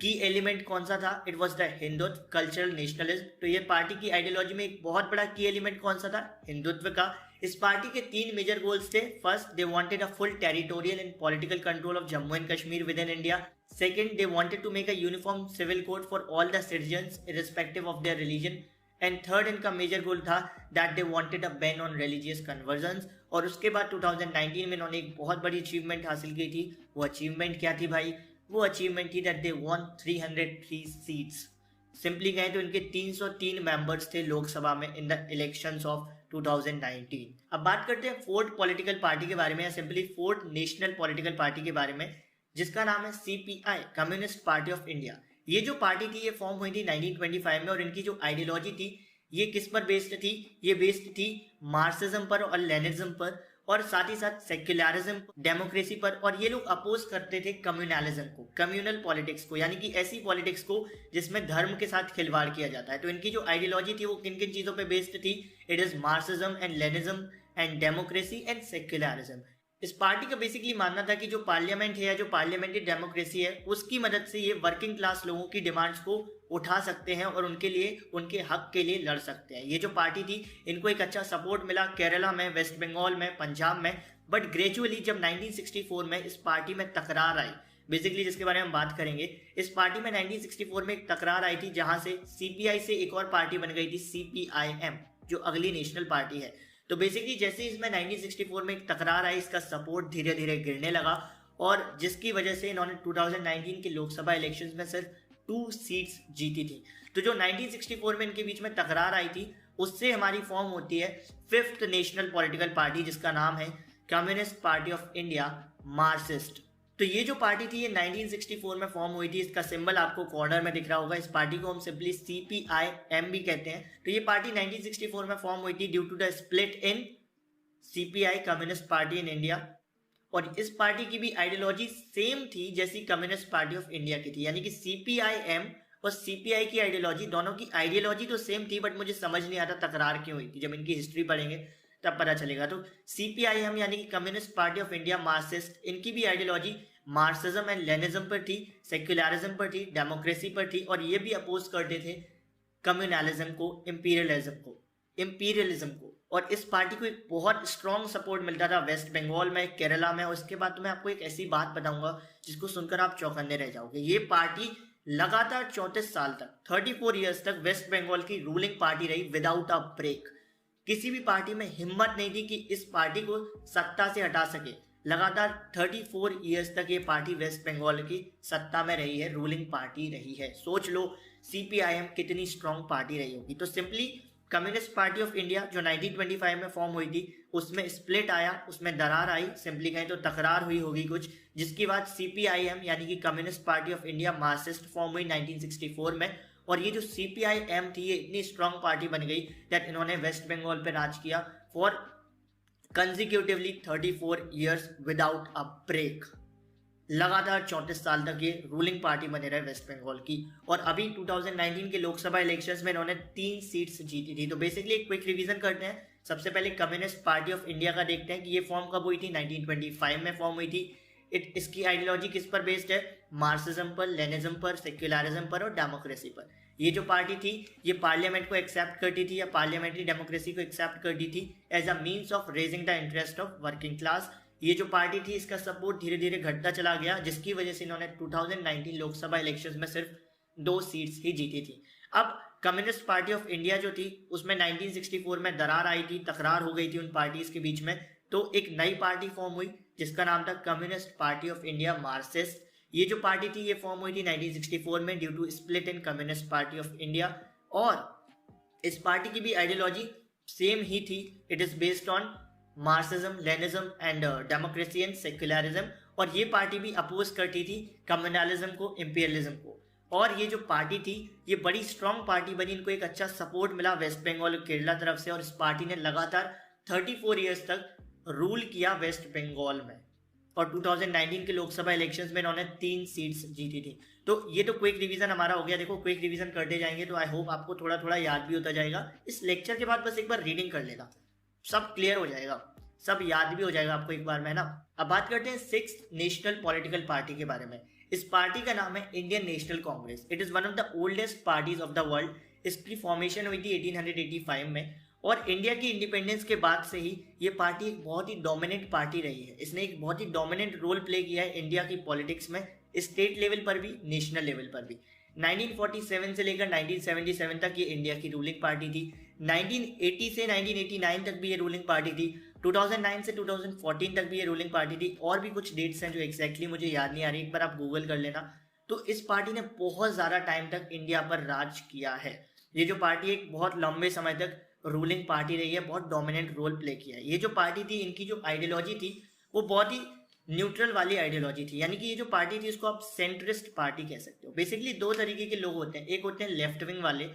की एलिमेंट कौन सा था, it was the Hindutva cultural nationalism. तो ये पार्टी की आइडियोलॉजी में एक बहुत बड़ा की एलिमेंट कौन सा था, हिंदुत्व का। इस पार्टी के 3 मेजर गोल्स थे। First, they wanted a full territorial and political control of Jammu and Kashmir within India. Second, they wanted to make a uniform civil code for all the citizens irrespective of their religion। And third, इनका major goal था that they wanted a ban on religious conversions। और उसके बाद 2019 में इन्होंने एक बहुत बड़ी अचीवमेंट हासिल की थी। वो अचीवमेंट क्या थी भाई, वो अचीवमेंट थी that they won 303 seats. Simply कहें तो इनके 303 मेंबर्स थे लोकसभा में इन द इलेक्शंस ऑफ 2019। अब बात करते हैं फोर्थ पॉलिटिकल पार्टी के बारे में, या simply fourth national political party के बारे में, जिसका नाम है CPI, Communist party of India. ये जो पार्टी थी ये फॉर्म हुई थी 1925 में, और इनकी जो आइडियोलॉजी थी ये किस पर बेस्ड थी, ये बेस्ड थी मार्क्सिज्म पर और लेनिज्म पर, और साथ ही साथ सेक्युलरिज्म, डेमोक्रेसी पर। और ये लोग अपोज करते थे कम्युनलिज्म को, कम्युनल पॉलिटिक्स को, यानी कि ऐसी पॉलिटिक्स को जिसमें धर्म के साथ खिलवाड़ किया जाता है। तो इनकी जो आइडियोलॉजी थी वो किन किन चीजों पर बेस्ड थी, it is Marxism and Leninism and democracy and secularism. इस पार्टी का बेसिकली मानना था कि जो पार्लियामेंट है या जो पार्लियामेंट्री डेमोक्रेसी है उसकी मदद से ये वर्किंग क्लास लोगों की डिमांड्स को उठा सकते हैं और उनके लिए, उनके हक के लिए लड़ सकते हैं। ये जो पार्टी थी इनको एक अच्छा सपोर्ट मिला केरला में, वेस्ट बंगाल में, पंजाब में। बट ग्रेजुअली जब 1964 में इस पार्टी में तकरार आई, बेसिकली जिसके बारे में हम बात करेंगे, इस पार्टी में 1964 में एक तकरार आई थी जहां से सीपीआई से एक और पार्टी बन गई थी सीपीआईएम, जो अगली नेशनल पार्टी है। तो बेसिकली जैसे इसमें 1964 में एक तकरार आई, इसका सपोर्ट धीरे धीरे गिरने लगा, और जिसकी वजह से इन्होंने 2019 के लोकसभा इलेक्शंस में सिर्फ 2 सीट्स जीती थी। तो जो 1964 में इनके बीच में तकरार आई थी उससे हमारी फॉर्म होती है फिफ्थ नेशनल पॉलिटिकल पार्टी, जिसका नाम है communist party of India, Marxist. तो ये जो पार्टी थी ये 1964 में फॉर्म हुई थी। इसका सिंबल आपको कॉर्नर में दिख रहा होगा। इस पार्टी को हम सिंपली सीपीआईएम भी कहते हैं। तो ये पार्टी 1964 में फॉर्म हुई थी due to the split in CPI, Communist Party in India. और इस पार्टी की भी आइडियोलॉजी सेम थी जैसी कम्युनिस्ट पार्टी ऑफ इंडिया की थी, यानी कि सीपीआईएम और सीपीआई की आइडियोलॉजी, दोनों की आइडियोलॉजी तो सेम थी, बट मुझे समझ नहीं आता तकरार क्यों हुई थी। जब इनकी हिस्ट्री पढ़ेंगे तब पता चलेगा। तो सीपीआईएम यानी कि communist party of India, Marxist, इनकी भी आइडियोलॉजी मार्क्सिज्म एंड लेनिज्म पर थी, सेक्युलरिज्म पर थी, डेमोक्रेसी पर थी, और ये भी अपोज करते थे कम्युनलिज्म को, इंपीरियलिज्म को। और इस पार्टी को एक बहुत स्ट्रॉन्ग सपोर्ट मिलता था वेस्ट बंगाल में, केरला में। उसके बाद तो मैं आपको एक ऐसी बात बताऊंगा जिसको सुनकर आप चौकन्ने रह जाओगे। ये पार्टी लगातार 34 साल तक, 34 ईयर्स तक वेस्ट बंगाल की रूलिंग पार्टी रही विदाउट अ ब्रेक। किसी भी पार्टी में हिम्मत नहीं थी कि इस पार्टी को सत्ता से हटा सके। लगातार 34 ईयर्स तक ये पार्टी वेस्ट बंगाल की सत्ता में रही है, रूलिंग पार्टी रही है। सोच लो सीपीआईएम कितनी स्ट्रॉन्ग पार्टी रही होगी। तो simply communist party of India जो 1925 में फॉर्म हुई थी, उसमें स्प्लिट आया, उसमें दरार आई, सिंपली कहें तो तकरार हुई होगी कुछ, जिसके बाद सीपीआईएम यानी कि communist party of India Marxist form हुई 1964 में। और ये जो सीपीआईएम थी ये इतनी स्ट्रॉन्ग पार्टी बन गई दैट इन्होंने वेस्ट बंगाल पे राज किया for consecutively 34 years without a break. लगातार 34 साल तक ये रूलिंग पार्टी बने रहे वेस्ट बंगाल की। और अभी 2019 के लोकसभा इलेक्शंस में इन्होंने 3 सीट्स जीती थी। तो बेसिकली एक क्विक रिवीजन करते हैं। सबसे पहले कम्युनिस्ट पार्टी ऑफ इंडिया का देखते हैं कि ये फॉर्म कब हुई थी। 1925 में फॉर्म हुई थी। इसकी आइडियोलॉजी किस पर बेस्ड है? मार्क्सिज्म पर, लेनिज्म पर, सेक्युलरिज्म पर और डेमोक्रेसी पर। ये जो पार्टी थी ये पार्लियामेंट को एक्सेप्ट करती थी या पार्लियामेंट्री डेमोक्रेसी को एक्सेप्ट करती थी as a means of raising the interest of working class. ये जो पार्टी थी इसका सपोर्ट धीरे धीरे घटता चला गया, जिसकी वजह से इन्होंने 2019 लोकसभा इलेक्शंस में सिर्फ 2 सीट्स ही जीती थी। अब कम्युनिस्ट पार्टी ऑफ इंडिया जो थी उसमें 1964 में दरार आई थी, तकरार हो गई थी उन पार्टीज के बीच में। तो एक नई पार्टी फॉर्म हुई जिसका नाम था communist party of India Marxist. ये जो पार्टी थी ये फॉर्म हुई थी 1964 में due to split in communist party of India. और इस पार्टी की भी आइडियोलॉजी सेम ही थी। It is based on Marxism, Leninism and democracy and secularism. और ये पार्टी भी अपोज करती थी कम्युनलिज्म को, इंपीरियलिज्म को। और ये जो पार्टी थी ये बड़ी स्ट्रॉन्ग पार्टी बनी, इनको एक अच्छा सपोर्ट मिला वेस्ट बंगाल और केरला तरफ से। और इस पार्टी ने लगातार 34 ईयर्स तक रूल किया वेस्ट बंगाल में। और 2019 के लोकसभा इलेक्शंस में इन्होंने 3 सीट्स जीती थी। तो ये तो क्विक रिवीजन हमारा हो गया। देखो क्विक रिवीजन करते जाएंगे तो आई होप आपको थोड़ा थोड़ा याद भी होता जाएगा। इस लेक्चर के बाद बस एक बार रीडिंग कर लेना, सब क्लियर हो जाएगा, सब याद भी हो जाएगा आपको एक बार में ना। अब बात करते हैं 6th नेशनल पॉलिटिकल पार्टी के बारे में। इस पार्टी का नाम है Indian National Congress. It is one of the oldest parties of the world. इसकी फॉर्मेशन हुई थी 1885 में। और इंडिया की इंडिपेंडेंस के बाद से ही ये पार्टी एक बहुत ही डोमिनेंट पार्टी रही है। इसने एक बहुत ही डोमिनेंट रोल प्ले किया है इंडिया की पॉलिटिक्स में, स्टेट लेवल पर भी, नेशनल लेवल पर भी। 1947 से लेकर 1977 तक ये इंडिया की रूलिंग पार्टी थी। 1980 से 1989 तक भी ये रूलिंग पार्टी थी। 2009 से 2014 तक भी ये रूलिंग पार्टी थी। और भी कुछ डेट्स हैं जो एग्जैक्टली मुझे याद नहीं आ रही, एक बार आप गूगल कर लेना। तो इस पार्टी ने बहुत ज़्यादा टाइम तक इंडिया पर राज किया है। ये जो पार्टी एक बहुत लंबे समय तक रूलिंग पार्टी रही है, बहुत डोमिनेंट रोल प्ले किया है। ये जो पार्टी थी इनकी जो आइडियोलॉजी थी वो बहुत ही न्यूट्रल वाली आइडियोलॉजी थी। यानी कि ये जो पार्टी थी इसको आप सेंट्रिस्ट पार्टी कह सकते हो। बेसिकली 2 तरीके के लोग होते हैं, एक होते हैं लेफ्ट विंग वाले,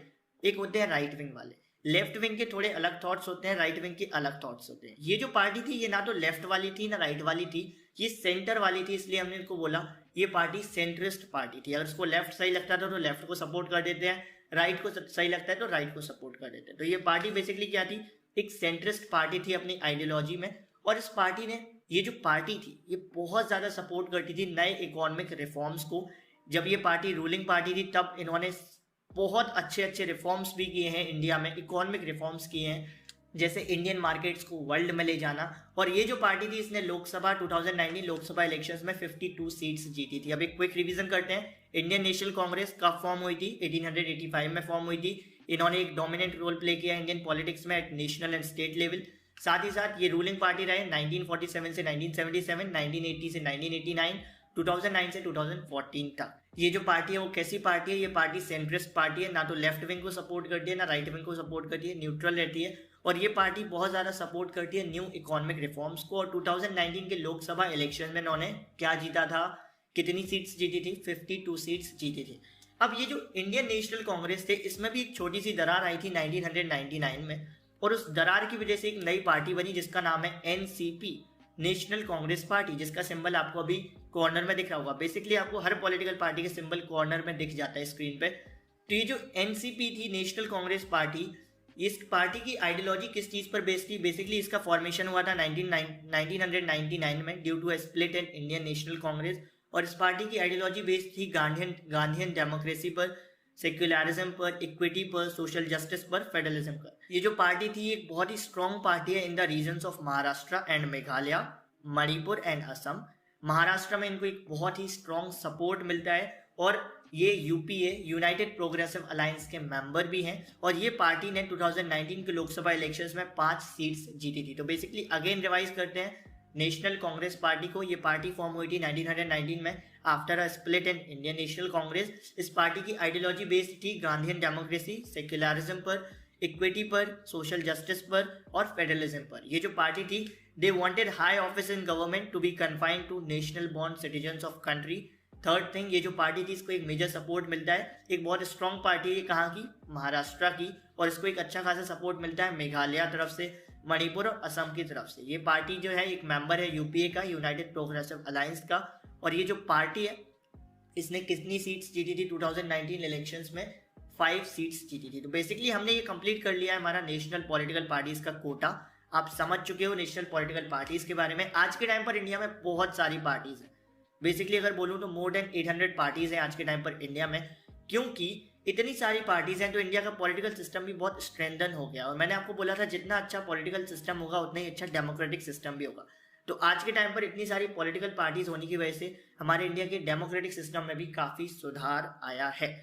एक होते हैं राइट विंग वाले। लेफ्ट विंग के थोड़े अलग थॉट्स होते हैं, राइट विंग के अलग थॉट्स होते हैं। ये जो पार्टी थी ये ना तो लेफ्ट वाली थी ना राइट वाली थी, ये सेंटर वाली थी। इसलिए हमने इनको बोला ये पार्टी सेंट्रिस्ट पार्टी थी। अगर इसको लेफ्ट सही लगता था तो लेफ्ट को सपोर्ट कर देते हैं, राइट को सही लगता है तो राइट को सपोर्ट कर देते हैं। तो ये पार्टी बेसिकली क्या थी? एक सेंट्रिस्ट पार्टी थी अपनी आइडियोलॉजी में। और इस पार्टी ने, ये जो पार्टी थी ये बहुत ज़्यादा सपोर्ट करती थी नए इकोनॉमिक रिफॉर्म्स को। जब ये पार्टी रूलिंग पार्टी थी तब इन्होंने बहुत अच्छे अच्छे रिफॉर्म्स भी किए हैं इंडिया में, इकोनॉमिक रिफॉर्म्स किए हैं, जैसे इंडियन मार्केट्स को वर्ल्ड में ले जाना। और ये जो पार्टी थी इसने लोकसभा 2019 लोकसभा इलेक्शंस में 52 सीट्स जीती थी। अब एक क्विक रिवीजन करते हैं। इंडियन नेशनल कांग्रेस कब फॉर्म हुई थी? 1885 में फॉर्म हुई थी। इन्होंने एक डोमिनेंट रोल प्ले किया इंडियन पॉलिटिक्स में at national and state level. साथ ही साथ ये रूलिंग पार्टी रहे 1947 से 1977, 1980 से 1989, 2009 से 2014 तक। ये जो पार्टी है वो कैसी पार्टी है? ये पार्टी सेंट्रिस्ट पार्टी है, ना तो लेफ्ट विंग को सपोर्ट करती है ना राइट विंग को सपोर्ट करती है, न्यूट्रल रहती है। और ये पार्टी बहुत ज़्यादा सपोर्ट करती है न्यू इकोनॉमिक रिफॉर्म्स को। और 2019 के लोकसभा इलेक्शन में इन्होंने क्या जीता था? कितनी सीट्स जीती थी? 52 सीट्स जीती थी। अब ये जो इंडियन नेशनल कांग्रेस थे इसमें भी एक छोटी सी दरार आई थी 1999 में। और उस दरार की वजह से एक नई पार्टी बनी जिसका नाम है एनसीपी, नेशनल कांग्रेस पार्टी, जिसका सिंबल आपको अभी कॉर्नर में दिख रहा होगा। बेसिकली आपको हर पॉलिटिकल पार्टी का सिंबल कॉर्नर में दिख जाता है स्क्रीन पे। तो ये जो एनसीपी थी, नेशनल कांग्रेस पार्टी, इस पार्टी की आइडियोलॉजी किस चीज पर बेस्ड थी? बेसिकली इसका फॉर्मेशन हुआ था 1999 में due to split in Indian National Congress. और इस पार्टी की आइडियोलॉजी बेस्ड थी गांधीयन डेमोक्रेसी पर, सेक्युलरिज्म पर, इक्विटी पर, सोशल जस्टिस पर, फेडरलिज्म पर। ये जो पार्टी थी एक बहुत ही स्ट्रॉन्ग पार्टी है in the regions of Maharashtra and Meghalaya, Manipur and Assam. Maharashtra में इनको एक बहुत ही स्ट्रॉन्ग सपोर्ट मिलता है। और ये यूपीए, यूनाइटेड प्रोग्रेसिव अलायंस के मेंबर भी हैं। और ये पार्टी ने 2019 के लोकसभा इलेक्शंस में 5 सीट्स जीती थी। तो बेसिकली अगेन रिवाइज करते हैं, नेशनल कांग्रेस पार्टी को। ये पार्टी फॉर्म हुई थी 1919 में after a split in Indian National Congress. इस पार्टी की आइडियोलॉजी बेस्ड थी गांधीयन डेमोक्रेसी, सेक्युलरिज्म पर, इक्विटी पर, सोशल जस्टिस पर और फेडरलिज्म पर। ये जो पार्टी थी, they wanted high office in government to be confined to national born citizens of country. Third thing, ये जो पार्टी थी इसको एक मेजर सपोर्ट मिलता है, एक बहुत स्ट्रॉन्ग पार्टी है, कहाँ की, महाराष्ट्र की, और इसको एक अच्छा खासा सपोर्ट मिलता है मेघालय तरफ से, मणिपुर और असम की तरफ से। ये पार्टी जो है एक मेंबर है यूपीए का, यूनाइटेड प्रोग्रेसिव अलायंस का। और ये जो पार्टी है इसने कितनी सीट्स जीती थी 2019 इलेक्शंस में? 5 सीट्स जीती थी। तो बेसिकली हमने ये कंप्लीट कर लिया है हमारा नेशनल पॉलिटिकल पार्टीज का कोटा। आप समझ चुके हो नेशनल पॉलिटिकल पार्टीज के बारे में। आज के टाइम पर इंडिया में बहुत सारी पार्टीज हैं। बेसिकली अगर बोलूँ तो मोर देन 800 पार्टीज हैं आज के टाइम पर इंडिया में। क्योंकि इतनी सारी पार्टीज हैं तो इंडिया का पॉलिटिकल सिस्टम भी बहुत स्ट्रेंथन हो गया। और मैंने आपको बोला था जितना अच्छा पॉलिटिकल सिस्टम होगा उतना ही अच्छा डेमोक्रेटिक सिस्टम भी होगा। तो आज के टाइम पर इतनी सारी पॉलिटिकल पार्टीज होने की वजह से हमारे इंडिया के डेमोक्रेटिक सिस्टम में भी काफी सुधार आया है।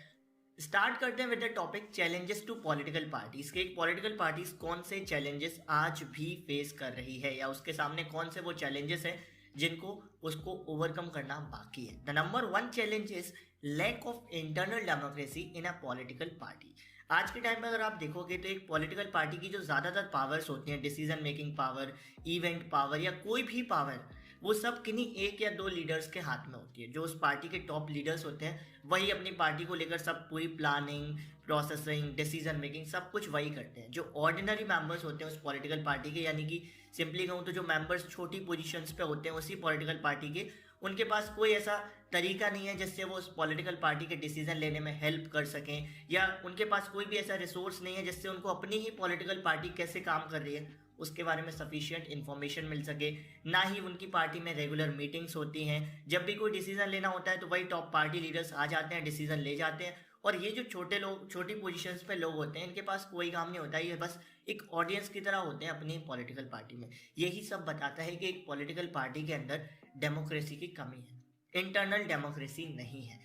स्टार्ट करते हैं with the topic challenges to political parties के। एक पॉलिटिकल पार्टीज कौन से चैलेंजेस आज भी फेस कर रही है या उसके सामने कौन से वो चैलेंजेस हैं जिनको उसको ओवरकम करना बाकी है। The number 1 challenge is lack of internal democracy in a political party. आज के टाइम में अगर आप देखोगे तो एक पॉलिटिकल पार्टी की जो ज़्यादातर पावर्स होती हैं, decision making power, event power या कोई भी पावर, वो सब किन्हीं एक या दो लीडर्स के हाथ में होती है। जो उस पार्टी के टॉप लीडर्स होते हैं वही अपनी पार्टी को लेकर सब पूरी प्लानिंग, प्रोसेसिंग, डिसीजन मेकिंग सब कुछ वही करते हैं। जो ऑर्डिनरी मेंबर्स होते हैं उस पॉलिटिकल पार्टी के, यानी कि सिंपली कहूँ तो जो मेंबर्स छोटी पोजीशंस पे होते हैं उसी पॉलिटिकल पार्टी के, उनके पास कोई ऐसा तरीका नहीं है जिससे वो उस पॉलिटिकल पार्टी के डिसीजन लेने में हेल्प कर सकें, या उनके पास कोई भी ऐसा रिसोर्स नहीं है जिससे उनको अपनी ही पॉलिटिकल पार्टी कैसे काम कर रही है उसके बारे में सफिशिएंट इन्फॉर्मेशन मिल सके। ना ही उनकी पार्टी में रेगुलर मीटिंग्स होती हैं। जब भी कोई डिसीजन लेना होता है तो वही टॉप पार्टी लीडर्स आ जाते हैं, डिसीजन ले जाते हैं। और ये जो छोटे लोग, छोटी पोजीशंस पे लोग होते हैं, इनके पास कोई काम नहीं होता, ये बस एक ऑडियंस की तरह होते हैं अपनी पॉलिटिकल पार्टी में। यही सब बताता है कि एक पॉलिटिकल पार्टी के अंदर डेमोक्रेसी की कमी है, इंटरनल डेमोक्रेसी नहीं है।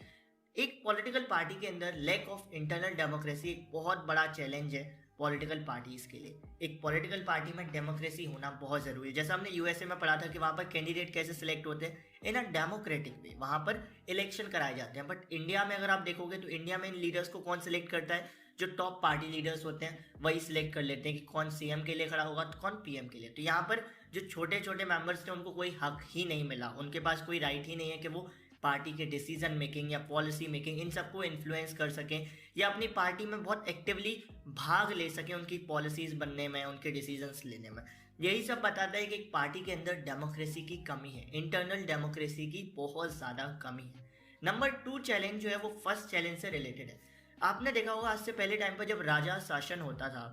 एक पॉलिटिकल पार्टी के अंदर लैक ऑफ इंटरनल डेमोक्रेसी एक बहुत बड़ा चैलेंज है पॉलिटिकल पार्टीज के लिए। एक पॉलिटिकल पार्टी में डेमोक्रेसी होना बहुत जरूरी है। जैसा हमने यूएसए में पढ़ा था कि वहां पर कैंडिडेट कैसे सिलेक्ट होते हैं, इन अ डेमोक्रेटिक वे, वहां पर इलेक्शन कराए जाते हैं। बट इंडिया में अगर आप देखोगे तो इंडिया में इन लीडर्स को कौन सिलेक्ट करता है? जो टॉप पार्टी लीडर्स होते हैं वही सिलेक्ट कर लेते हैं कि कौन सीएम के लिए खड़ा होगा तो कौन पीएम के लिए। तो यहाँ पर जो छोटे छोटे मेंबर्स थे उनको कोई हक ही नहीं मिला, उनके पास कोई राइट ही नहीं है कि वो पार्टी के डिसीजन मेकिंग या पॉलिसी मेकिंग इन सबको इन्फ्लुएंस कर सकें या अपनी पार्टी में बहुत एक्टिवली भाग ले सकें उनकी पॉलिसीज बनने में, उनके डिसीजंस लेने में। यही सब बताता है कि एक पार्टी के अंदर डेमोक्रेसी की कमी है, इंटरनल डेमोक्रेसी की बहुत ज़्यादा कमी है। नंबर 2 चैलेंज जो है वो फर्स्ट चैलेंज से रिलेटेड है। आपने देखा होगा आज से पहले टाइम पर जब राजा शासन होता था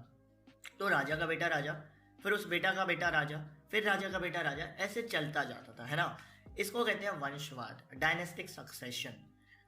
तो राजा का बेटा राजा, फिर उस बेटा का बेटा राजा, फिर राजा का बेटा राजा, ऐसे चलता जाता था, है ना। इसको कहते हैं वंशवाद, डायनेस्टिक सक्सेशन।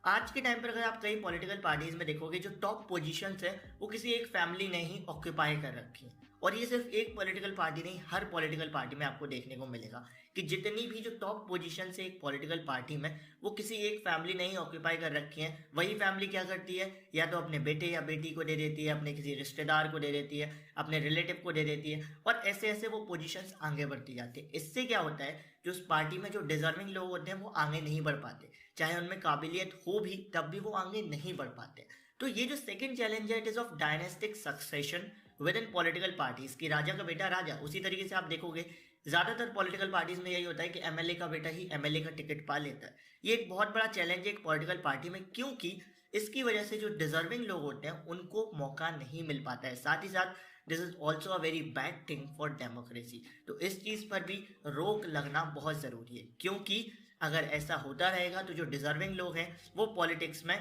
आज के टाइम पर अगर आप कई पॉलिटिकल पार्टीज में देखोगे जो टॉप पोजीशंस है वो किसी एक फैमिली ने ही ऑक्यूपाई कर रखी है। और ये सिर्फ एक पॉलिटिकल पार्टी नहीं, हर पॉलिटिकल पार्टी में आपको देखने को मिलेगा कि जितनी भी जो टॉप पोजीशन है एक पॉलिटिकल पार्टी में वो किसी एक फैमिली ने ही ऑक्यूपाई कर रखी है। वही फैमिली क्या करती है, या तो अपने बेटे या बेटी को दे देती है, अपने किसी रिश्तेदार को दे देती है, अपने रिलेटिव को दे देती है, और ऐसे ऐसे वो पोजीशंस आगे बढ़ती जाती है। इससे क्या होता है, जो उस पार्टी में जो डिजर्विंग लोग होते हैं वो आगे नहीं बढ़ पाते, चाहे उनमें काबिलियत हो भी तब भी वो आगे नहीं बढ़ पाते। तो ये जो सेकंड चैलेंज है, it is of dynastic succession with in political parties की राजा का बेटा राजा। उसी तरीके से आप देखोगे ज्यादातर पॉलिटिकल पार्टीज में यही होता है कि एमएलए का बेटा ही एमएलए का टिकट पा लेता है। ये एक बहुत बड़ा चैलेंज है एक पॉलिटिकल पार्टी में, क्योंकि इसकी वजह से जो डिजर्विंग लोग होते हैं उनको मौका नहीं मिल पाता है। साथ ही साथ this is also a very bad thing for democracy. तो इस चीज पर भी रोक लगना बहुत जरूरी है, क्योंकि अगर ऐसा होता रहेगा तो जो डिजर्विंग लोग हैं वो पॉलिटिक्स में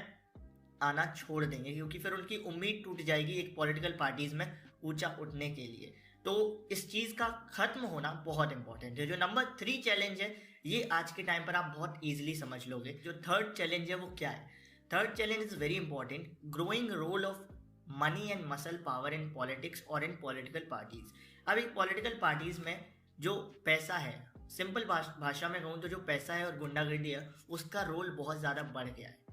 आना छोड़ देंगे, क्योंकि फिर उनकी उम्मीद टूट जाएगी एक पॉलिटिकल पार्टीज में ऊंचा उठने के लिए। तो इस चीज का खत्म होना बहुत इंपॉर्टेंट है। जो नंबर 3 चैलेंज है ये आज के टाइम पर आप बहुत इजीली समझ लोगे। जो थर्ड चैलेंज है वो क्या है? Third challenge is very important, growing role of money and muscle power in politics और इन पॉलिटिकल पार्टीज। अब एक पॉलिटिकल पार्टीज में जो पैसा है, सिंपल भाषा में कहूँ तो जो पैसा है और गुंडागर्दी है उसका रोल बहुत ज़्यादा बढ़ गया है।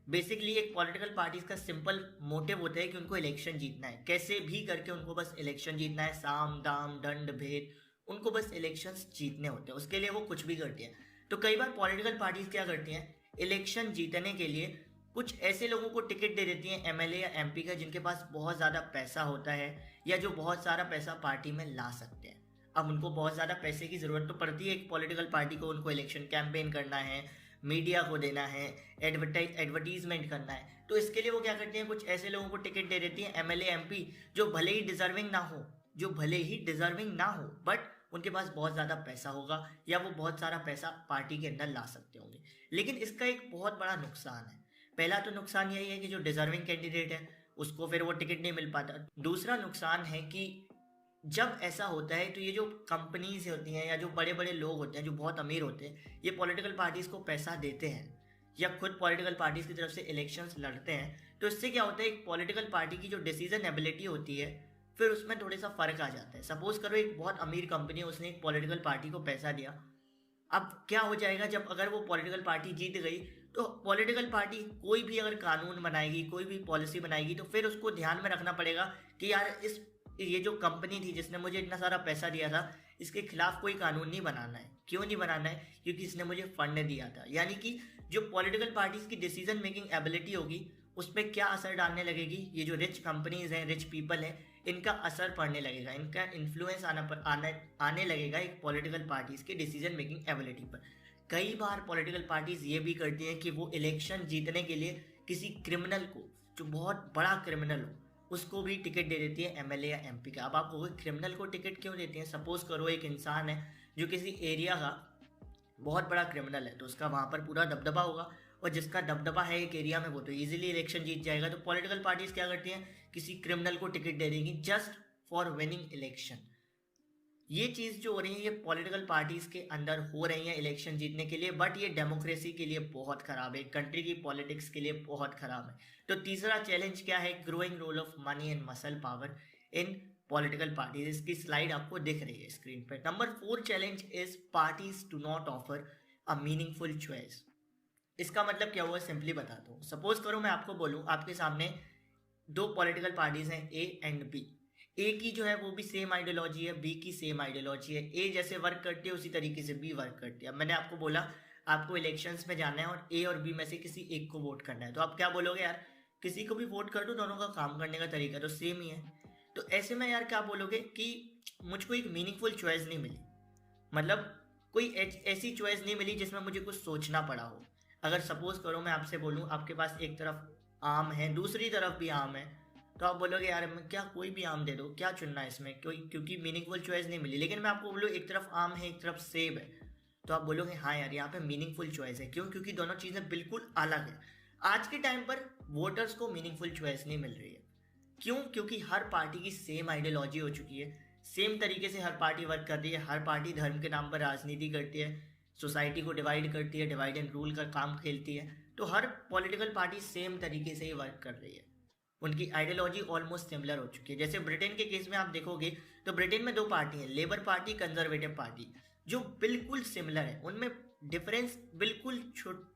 बेसिकली एक पॉलिटिकल पार्टीज का सिंपल मोटिव होता है कि उनको इलेक्शन जीतना है, कैसे भी करके उनको बस इलेक्शन जीतना है, साम दाम दंड भेद उनको बस इलेक्शंस जीतने होते हैं, उसके लिए वो कुछ भी करती हैं। तो कई बार पॉलिटिकल पार्टीज क्या करती हैं, इलेक्शन जीतने के लिए कुछ ऐसे लोगों को टिकट दे देती हैं, एमएलए या एमपी का, जिनके पास बहुत ज़्यादा पैसा होता है या जो बहुत सारा पैसा पार्टी में ला सकते हैं। अब उनको बहुत ज़्यादा पैसे की ज़रूरत तो पड़ती है एक पॉलिटिकल पार्टी को, उनको इलेक्शन कैंपेन करना है, मीडिया को देना है, एडवर्टीजमेंट करना है। तो इसके लिए वो क्या करते हैं, कुछ ऐसे लोगों को टिकट दे देती हैं, एमएलए एमपी, जो भले ही डिजर्विंग ना हो बट उनके पास बहुत ज़्यादा पैसा होगा या वो बहुत सारा पैसा पार्टी के अंदर ला सकते होंगे। लेकिन इसका एक बहुत बड़ा नुकसान है। पहला तो नुकसान यही है कि जो डिजर्विंग कैंडिडेट है उसको फिर वो टिकट नहीं मिल पाता। दूसरा नुकसान है कि जब ऐसा होता है तो ये जो कंपनीज होती हैं या जो बड़े बड़े लोग होते हैं जो बहुत अमीर होते हैं, ये पॉलिटिकल पार्टीज को पैसा देते हैं या खुद पॉलिटिकल पार्टीज की तरफ से इलेक्शंस लड़ते हैं। तो इससे क्या होता है, एक पॉलिटिकल पार्टी की जो डिसीजन एबिलिटी होती है फिर उसमें थोड़ा सा फर्क आ जाता है। सपोज करो एक बहुत अमीर कंपनी, उसने एक पॉलिटिकल पार्टी को पैसा दिया। अब क्या हो जाएगा, जब अगर वो पॉलिटिकल पार्टी जीत गई तो पॉलिटिकल पार्टी कोई भी अगर कानून बनाएगी, कोई भी पॉलिसी बनाएगी, तो फिर उसको ध्यान में रखना पड़ेगा कि यार ये जो कंपनी थी जिसने मुझे इतना सारा पैसा दिया था, इसके खिलाफ कोई कानून नहीं बनाना है। क्यों नहीं बनाना है? क्योंकि इसने मुझे फंड दिया था। यानी कि जो पॉलिटिकल पार्टीज की डिसीजन मेकिंग एबिलिटी होगी उस पर क्या असर डालने लगेगी, ये जो रिच कंपनीज हैं, रिच पीपल हैं, इनका असर पड़ने लगेगा, इनका इन्फ्लुएंस आने लगेगा एक पॉलिटिकल पार्टीज की डिसीजन मेकिंग एबिलिटी पर। कई बार पॉलिटिकल पार्टीज ये भी करती हैं कि वो इलेक्शन जीतने के लिए किसी क्रिमिनल को, जो बहुत बड़ा क्रिमिनल हो, उसको भी टिकट दे देती है, एमएलए या एमपी का। अब आप कहोगे क्रिमिनल को टिकट क्यों देती हैं? सपोज करो एक इंसान है जो किसी एरिया का बहुत बड़ा क्रिमिनल है, तो उसका वहाँ पर पूरा दबदबा होगा, और जिसका दबदबा है एक एरिया में वो तो इजीली इलेक्शन जीत जाएगा। तो पॉलिटिकल पार्टीज क्या करती हैं, किसी क्रिमिनल को टिकट दे देंगी जस्ट फॉर विनिंग इलेक्शन। ये चीज़ जो हो रही है ये पॉलिटिकल पार्टीज के अंदर हो रही है इलेक्शन जीतने के लिए, बट ये डेमोक्रेसी के लिए बहुत खराब है, कंट्री की पॉलिटिक्स के लिए बहुत खराब है। तो तीसरा चैलेंज क्या है, growing role of money and muscle power in political parties. इसकी स्लाइड आपको दिख रही है स्क्रीन पर। Number 4 challenge is parties do not offer a meaningful choice. इसका मतलब क्या हुआ, सिंपली बताता हूँ। सपोज करो मैं आपको बोलूँ आपके सामने दो पॉलिटिकल पार्टीज हैं, ए एंड बी। ए की जो है वो भी सेम आइडियोलॉजी है, बी की सेम आइडियोलॉजी है। ए जैसे वर्क करती है उसी तरीके से बी वर्क करती है। अब मैंने आपको बोला आपको इलेक्शंस में जाना है और ए और बी में से किसी एक को वोट करना है, तो आप क्या बोलोगे, यार किसी को भी वोट कर दो, दोनों का काम करने का तरीका तो सेम ही है। तो ऐसे में यार क्या बोलोगे कि मुझको एक मीनिंगफुल चॉइस नहीं मिली, मतलब कोई ऐसी चॉइस नहीं मिली जिसमें मुझे कुछ सोचना पड़ा हो। अगर सपोज करो मैं आपसे बोलूँ आपके पास एक तरफ आम है, दूसरी तरफ भी आम है, तो आप बोलोगे यार क्या कोई भी आम दे दो, क्या चुनना है इसमें, क्योंकि मीनिंगफुल चॉइस नहीं मिली। लेकिन मैं आपको बोलूँ एक तरफ आम है एक तरफ सेब है, तो आप बोलोगे हाँ यार यहाँ पे मीनिंगफुल चॉइस है। क्यों? क्योंकि दोनों चीज़ें बिल्कुल अलग है। आज के टाइम पर वोटर्स को मीनिंगफुल चॉइस नहीं मिल रही है। क्यों? क्योंकि हर पार्टी की सेम आइडियोलॉजी हो चुकी है, सेम तरीके से हर पार्टी वर्क कर रही है। हर पार्टी धर्म के नाम पर राजनीति करती है, सोसाइटी को डिवाइड करती है, डिवाइड एंड रूल का काम खेलती है। तो हर पॉलिटिकल पार्टी सेम तरीके से ही वर्क कर रही है, उनकी आइडियोलॉजी ऑलमोस्ट सिमिलर हो चुकी है। जैसे ब्रिटेन के केस में आप देखोगे तो ब्रिटेन में दो पार्टी हैं, लेबर पार्टी, कंजर्वेटिव पार्टी, जो बिल्कुल सिमिलर है। उनमें डिफरेंस बिल्कुल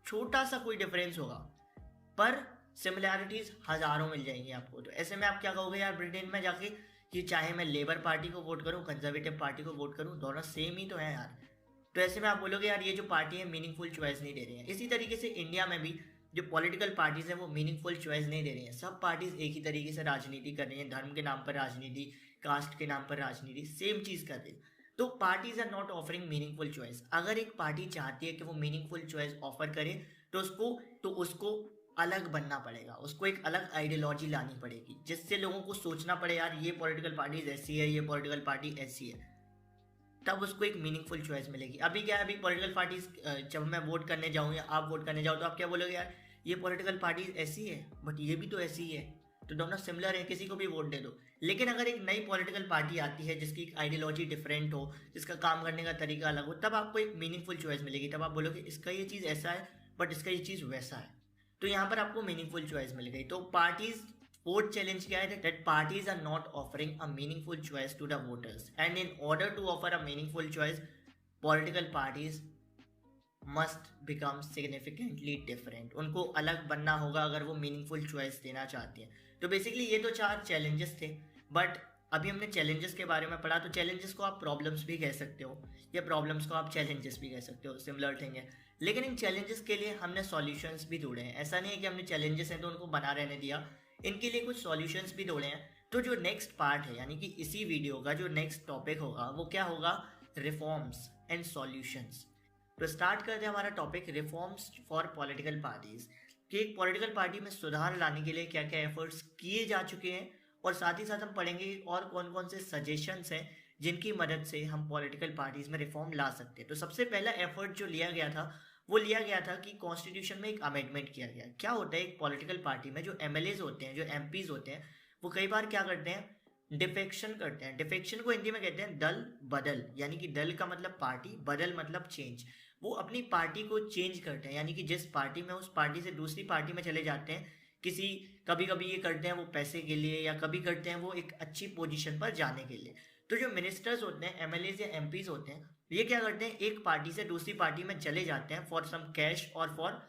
छोटा सा कोई डिफरेंस होगा, पर सिमिलैरिटीज हजारों मिल जाएंगी आपको। तो ऐसे में आप क्या कहोगे, यार ब्रिटेन में जाके कि चाहे मैं लेबर पार्टी को वोट करूं, कंजर्वेटिव पार्टी को वोट करूं, दोनों सेम ही तो है यार। तो ऐसे में आप बोलोगे यार ये जो पार्टी है मीनिंगफुल चॉइस नहीं दे रही है। इसी तरीके से इंडिया में भी जो पॉलिटिकल पार्टीज हैं वो मीनिंगफुल चॉइस नहीं दे रही हैं। सब पार्टीज एक ही तरीके से राजनीति कर रही हैं, धर्म के नाम पर राजनीति, कास्ट के नाम पर राजनीति, सेम चीज़ कर रही है। तो parties are not offering meaningful choice. अगर एक पार्टी चाहती है कि वो मीनिंगफुल चॉइस ऑफर करे तो उसको अलग बनना पड़ेगा, उसको एक अलग आइडियोलॉजी लानी पड़ेगी जिससे लोगों को सोचना पड़े यार ये पॉलिटिकल पार्टीज ऐसी है, ये पॉलिटिकल पार्टी ऐसी है, तब उसको एक मीनिंगफुल चॉइस मिलेगी। अभी क्या है, अभी पॉलिटिकल पार्टीज जब मैं वोट करने जाऊँ या आप वोट करने जाओ तो आप क्या बोलोगे, यार ये पॉलिटिकल पार्टीज ऐसी है बट ये भी तो ऐसी है, तो दोनों सिमिलर है, किसी को भी वोट दे दो। लेकिन अगर एक नई पॉलिटिकल पार्टी आती है जिसकी आइडियोलॉजी डिफरेंट हो, जिसका काम करने का तरीका अलग हो, तब आपको एक मीनिंगफुल चॉइस मिलेगी। तब आप बोलोगे इसका ये चीज़ ऐसा है बट इसका ये चीज़ वैसा है, तो यहाँ पर आपको मीनिंगफुल चॉइस मिल गई। तो पार्टीज फोर्थ चैलेंज क्या है, that parties are not offering a meaningful choice to the voters, and in order to offer a meaningful choice political parties must become significantly different. उनको अलग बनना होगा अगर वो मीनिंगफुल चॉइस देना चाहती हैं। तो बेसिकली ये तो 4 चैलेंजेस थे, बट अभी हमने चैलेंजेस के बारे में पढ़ा, तो चैलेंजेस को आप प्रॉब्लम्स भी कह सकते हो या प्रॉब्लम्स को आप चैलेंजेस भी कह सकते हो, सिमिलर थिंग है। लेकिन इन चैलेंजेस के लिए हमने सॉल्यूशंस भी ढूंढे हैं। ऐसा नहीं है कि हमने चैलेंजेस हैं तो उनको बना रहने दिया, इनके लिए कुछ सॉल्यूशंस भी ढूंढे हैं। तो जो नेक्स्ट पार्ट है, यानी कि इसी वीडियो का जो नेक्स्ट टॉपिक होगा वो क्या होगा, रिफॉर्म्स एंड सॉल्यूशंस। तो स्टार्ट करते हैं हमारा topic, reforms for political parties, कि एक पॉलिटिकल पार्टी में सुधार लाने के लिए क्या क्या एफर्ट्स किए जा चुके हैं, और साथ ही साथ हम पढ़ेंगे और कौन कौन से सजेशंस हैं जिनकी मदद से हम पॉलिटिकल पार्टीज में रिफॉर्म ला सकते हैं। तो सबसे पहला एफर्ट जो लिया गया था वो लिया गया था कि कॉन्स्टिट्यूशन में एक अमेंडमेंट किया गया। क्या होता है, एक पॉलिटिकल पार्टी में जो एमएलएज होते हैं, जो एमपीज होते हैं, वो कई बार क्या करते हैं, डिफेक्शन करते हैं। डिफेक्शन को हिंदी में कहते हैं दल बदल, यानी कि दल का मतलब पार्टी, बदल मतलब चेंज। वो अपनी पार्टी को चेंज करते हैं, यानी कि जिस पार्टी में, उस पार्टी से दूसरी पार्टी में चले जाते हैं। किसी कभी कभी ये करते हैं वो पैसे के लिए, या कभी करते हैं वो एक अच्छी पोजीशन पर जाने के लिए। तो जो मिनिस्टर्स होते हैं, एमएलएज या एमपीज होते हैं, ये क्या करते हैं, एक पार्टी से दूसरी पार्टी में चले जाते हैं फॉर सम कैश और फॉर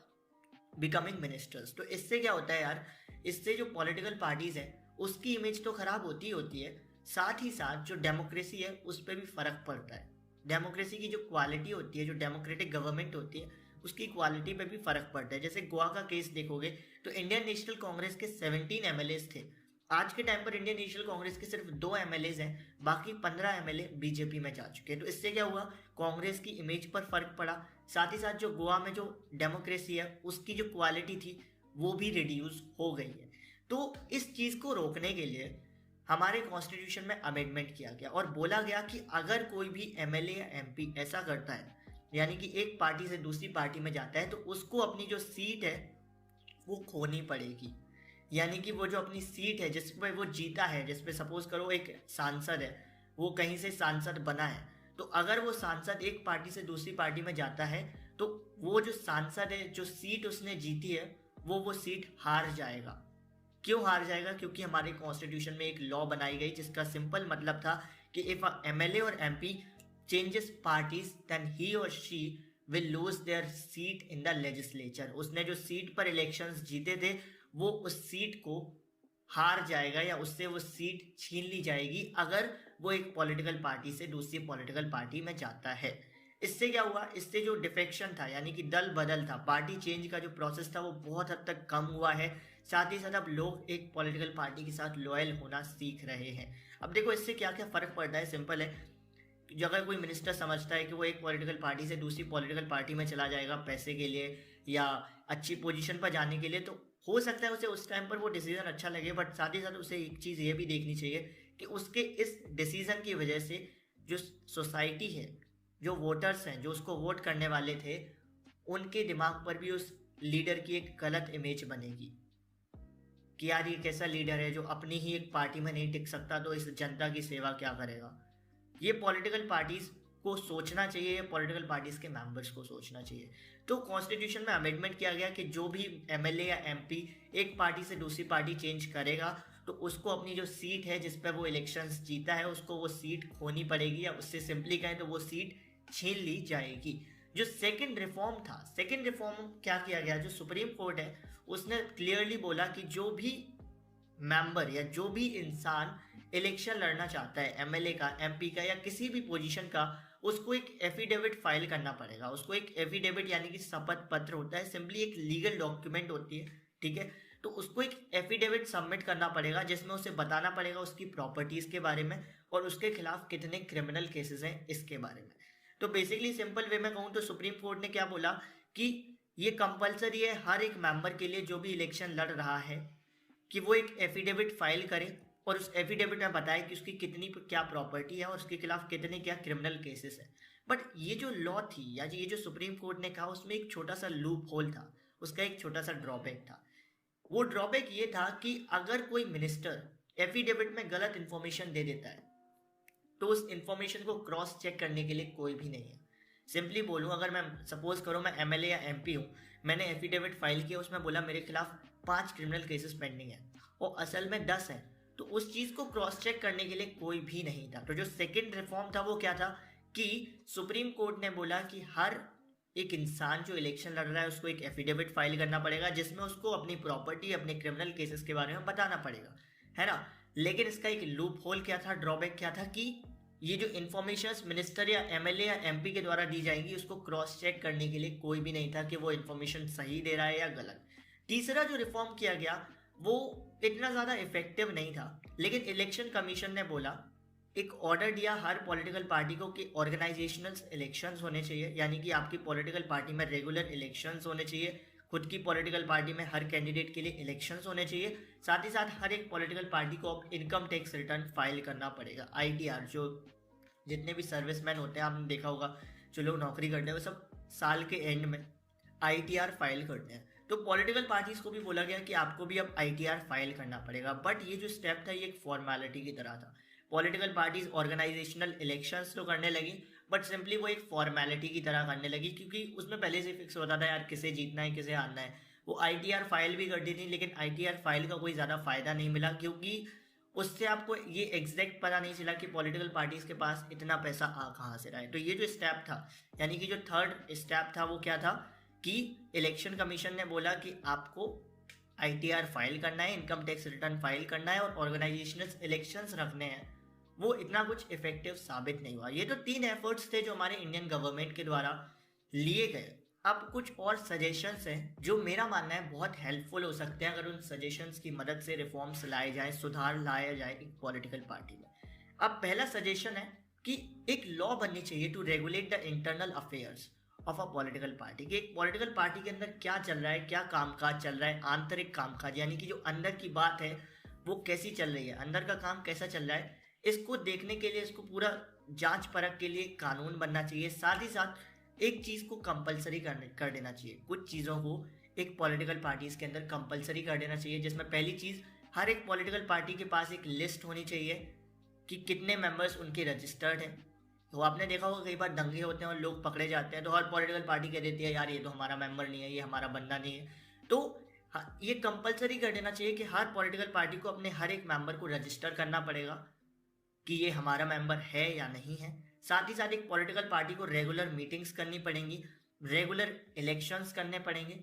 बिकमिंग मिनिस्टर्स। तो इससे क्या होता है यार, इससे जो पॉलिटिकल पार्टीज है उसकी इमेज तो खराब होती ही होती है, साथ ही साथ जो डेमोक्रेसी है उस पर भी फर्क पड़ता है। डेमोक्रेसी की जो क्वालिटी होती है, जो डेमोक्रेटिक गवर्नमेंट होती है, उसकी क्वालिटी पे भी फर्क पड़ता है। जैसे गोवा का केस देखोगे तो इंडियन नेशनल कांग्रेस के 17 एमएलएज थे। आज के टाइम पर इंडियन नेशनल कांग्रेस के सिर्फ 2 एमएलएज हैं, बाकी 15 एमएलए बीजेपी में जा चुके हैं। तो इससे क्या हुआ, कांग्रेस की इमेज पर फर्क पड़ा, साथ ही साथ जो गोवा में जो डेमोक्रेसी है उसकी जो क्वालिटी थी वो भी रिड्यूस हो गई है। तो इस चीज को रोकने के लिए हमारे कॉन्स्टिट्यूशन में अमेंडमेंट किया गया और बोला गया कि अगर कोई भी एमएलए या एमपी ऐसा करता है, यानी कि एक पार्टी से दूसरी पार्टी में जाता है, तो उसको अपनी जो सीट है वो खोनी पड़ेगी। यानी कि वो जो अपनी सीट है जिस पे वो जीता है, जिस पे सपोज करो एक सांसद है, वो कहीं से सांसद बना है, तो अगर वो सांसद एक पार्टी से दूसरी पार्टी में जाता है तो वो जो सांसद है, जो सीट उसने जीती है, वो सीट हार जाएगा। क्यों हार जाएगा, क्योंकि हमारे कॉन्स्टिट्यूशन में एक लॉ बनाई गई जिसका सिंपल मतलब था कि if MLA or MP changes parties then he or she will lose their seat in the legislature. उसने जो सीट पर इलेक्शंस जीते थे वो उस सीट को हार जाएगा या उससे वो सीट छीन ली जाएगी अगर वो एक पॉलिटिकल पार्टी से दूसरी पॉलिटिकल पार्टी में जाता है। इससे क्या हुआ, इससे जो डिफेक्शन था, यानी कि दल बदल था, पार्टी चेंज का जो प्रोसेस था वो बहुत हद तक कम हुआ है। साथ ही साथ अब लोग एक पॉलिटिकल पार्टी के साथ लॉयल होना सीख रहे हैं। अब देखो इससे क्या क्या फर्क पड़ता है, सिंपल है। जो अगर कोई मिनिस्टर समझता है कि वो एक पॉलिटिकल पार्टी से दूसरी पॉलिटिकल पार्टी में चला जाएगा पैसे के लिए या अच्छी पोजीशन पर जाने के लिए, तो हो सकता है उसे उस टाइम पर वो डिसीजन अच्छा लगे, बट साथ ही साथ उसे एक चीज़ ये भी देखनी चाहिए कि उसके इस डिसीजन की वजह से जो सोसाइटी है, जो वोटर्स हैं, जो उसको वोट करने वाले थे, उनके दिमाग पर भी उस लीडर की एक गलत इमेज बनेगी कि यार ये कैसा लीडर है जो अपनी ही एक पार्टी में नहीं टिक सकता, तो इस जनता की सेवा क्या करेगा। ये पॉलिटिकल पार्टीज को सोचना चाहिए, पॉलिटिकल पार्टीज के मेंबर्स को सोचना चाहिए। तो कॉन्स्टिट्यूशन में अमेंडमेंट किया गया कि जो भी एमएलए या एमपी एक पार्टी से दूसरी पार्टी चेंज करेगा तो उसको अपनी जो सीट है जिस पर वो इलेक्शंस जीता है उसको वो सीट खोनी पड़ेगी, या उससे सिंपली कहें तो वो सीट छीन ली जाएगी। जो सेकंड रिफॉर्म था, सेकंड रिफॉर्म क्या किया गया, जो सुप्रीम कोर्ट है उसने क्लियरली बोला कि जो भी मेंबर या जो भी इंसान इलेक्शन लड़ना चाहता है, एमएलए का, एमपी का या किसी भी पोजीशन का, उसको एक एफिडेविट फाइल करना पड़ेगा। उसको एक एफिडेविट यानी कि शपथ पत्र होता है, सिंपली एक लीगल डॉक्यूमेंट होती है, ठीक है। तो उसको एक एफिडेविट सबमिट करना पड़ेगा जिसमें उसे बताना पड़ेगा उसकी प्रॉपर्टीज के बारे में और उसके खिलाफ कितने क्रिमिनल केसेस हैं इसके बारे में। तो बेसिकली सिंपल वे में कहूँ तो सुप्रीम कोर्ट ने क्या बोला कि ये कंपलसरी है हर एक मेंबर के लिए जो भी इलेक्शन लड़ रहा है कि वो एक एफिडेविट फाइल करे और उस एफिडेविट में बताए कि उसकी कितनी क्या प्रॉपर्टी है और उसके खिलाफ कितने क्या क्रिमिनल केसेस है। बट ये जो लॉ थी या ये जो सुप्रीम कोर्ट ने कहा उसमें एक छोटा सा लूप होल था, उसका एक छोटा सा ड्रॉबैक था। वो ड्रॉबैक ये था कि अगर कोई मिनिस्टर एफिडेविट में गलत इंफॉर्मेशन दे देता है तो उस इंफॉर्मेशन को क्रॉस चेक करने के लिए कोई भी नहीं है। सिंपली बोलूँ, अगर मैं सपोज करो मैं एमएलए या एमपी हूँ, मैंने एफिडेविट फाइल किया, उसमें बोला मेरे खिलाफ 5 क्रिमिनल केसेस पेंडिंग है और असल में 10 है, तो उस चीज़ को क्रॉस चेक करने के लिए कोई भी नहीं था। तो जो सेकेंड रिफॉर्म था वो क्या था कि सुप्रीम कोर्ट ने बोला कि हर एक इंसान जो इलेक्शन लड़ रहा है उसको एक एफिडेविट फाइल करना पड़ेगा जिसमें उसको अपनी प्रॉपर्टी, अपने क्रिमिनल केसेस के बारे में बताना पड़ेगा, है ना। लेकिन इसका एक लूप होल क्या था, ड्रॉबैक क्या था कि ये जो इन्फॉर्मेशन मिनिस्टर या एमएलए या एमपी के द्वारा दी जाएंगी उसको क्रॉस चेक करने के लिए कोई भी नहीं था कि वो इन्फॉर्मेशन सही दे रहा है या गलत। तीसरा जो रिफॉर्म किया गया वो इतना ज़्यादा इफेक्टिव नहीं था, लेकिन इलेक्शन कमीशन ने बोला, एक ऑर्डर दिया हर पॉलिटिकल पार्टी को कि ऑर्गेनाइजेशनल इलेक्शंस होने चाहिए, यानी कि आपकी पॉलिटिकल पार्टी में रेगुलर इलेक्शंस होने चाहिए, खुद की पॉलिटिकल पार्टी में हर कैंडिडेट के लिए इलेक्शंस होने चाहिए, साथ ही साथ हर एक पॉलिटिकल पार्टी को अब इनकम टैक्स रिटर्न फाइल करना पड़ेगा। आईटीआर, जो जितने भी सर्विसमैन होते हैं आपने देखा होगा, जो लोग नौकरी करते हैं वो सब साल के एंड में आईटीआर फाइल करते हैं। तो पॉलिटिकल पार्टीज को भी बोला गया कि आपको भी अब आईटीआर फाइल करना पड़ेगा, बट ये जो स्टेप था ये एक फॉर्मेलिटी की तरह था। पॉलिटिकल पार्टीज ऑर्गेनाइजेशनल इलेक्शंस तो करने लगी, बट सिंपली वो एक फॉर्मेलिटी की तरह करने लगी, क्योंकि उसमें पहले से फिक्स होता था यार किसे जीतना है किसे हारना है। वो आईटीआर फाइल भी करती थी, लेकिन आईटीआर फाइल का कोई ज़्यादा फायदा नहीं मिला, क्योंकि उससे आपको ये एग्जैक्ट पता नहीं चला कि पॉलिटिकल पार्टीज के पास इतना पैसा आ कहाँ से रहा है। तो ये जो स्टेप था, यानी कि जो थर्ड स्टेप था वो क्या था कि इलेक्शन कमीशन ने बोला कि आपको आईटीआर फाइल करना है, इनकम टैक्स रिटर्न फाइल करना है और ऑर्गेनाइजेशनल इलेक्शंस रखने हैं। वो इतना कुछ इफेक्टिव साबित नहीं हुआ। ये तो 3 एफर्ट्स थे जो हमारे इंडियन गवर्नमेंट के द्वारा लिए गए। अब कुछ और सजेशंस हैं जो मेरा मानना है बहुत हेल्पफुल हो सकते हैं अगर उन सजेशंस की मदद से रिफॉर्म्स लाए जाए, सुधार लाया जाए एक पॉलिटिकल पार्टी में। अब पहला सजेशन है कि एक लॉ बननी चाहिए to regulate the internal affairs of a political party, कि एक पॉलिटिकल पार्टी के अंदर क्या चल रहा है, क्या कामकाज चल रहा है, आंतरिक कामकाज, यानी कि जो अंदर की बात है वो कैसी चल रही है, अंदर का काम कैसा चल रहा है, इसको देखने के लिए, इसको पूरा जांच परख के लिए कानून बनना चाहिए। साथ ही साथ एक चीज़ को कंपलसरी कर देना चाहिए, कुछ चीज़ों को एक पॉलिटिकल पार्टीज के अंदर कंपलसरी कर देना चाहिए, जिसमें पहली चीज़ हर एक पॉलिटिकल पार्टी के पास एक लिस्ट होनी चाहिए कि कितने मेंबर्स उनके रजिस्टर्ड हैं। तो आपने देखा होगा कई बार दंगे होते हैं और लोग पकड़े जाते हैं तो हर पॉलिटिकल पार्टी कह देती है यार ये तो हमारा मेंबर नहीं है, ये हमारा बंदा नहीं है। तो ये कंपलसरी कर देना चाहिए कि हर पॉलिटिकल पार्टी को अपने हर एक मेंबर को रजिस्टर करना पड़ेगा कि ये हमारा मेंबर है या नहीं है। साथ ही साथ एक पॉलिटिकल पार्टी को रेगुलर मीटिंग्स करनी पड़ेंगी, रेगुलर इलेक्शंस करने पड़ेंगे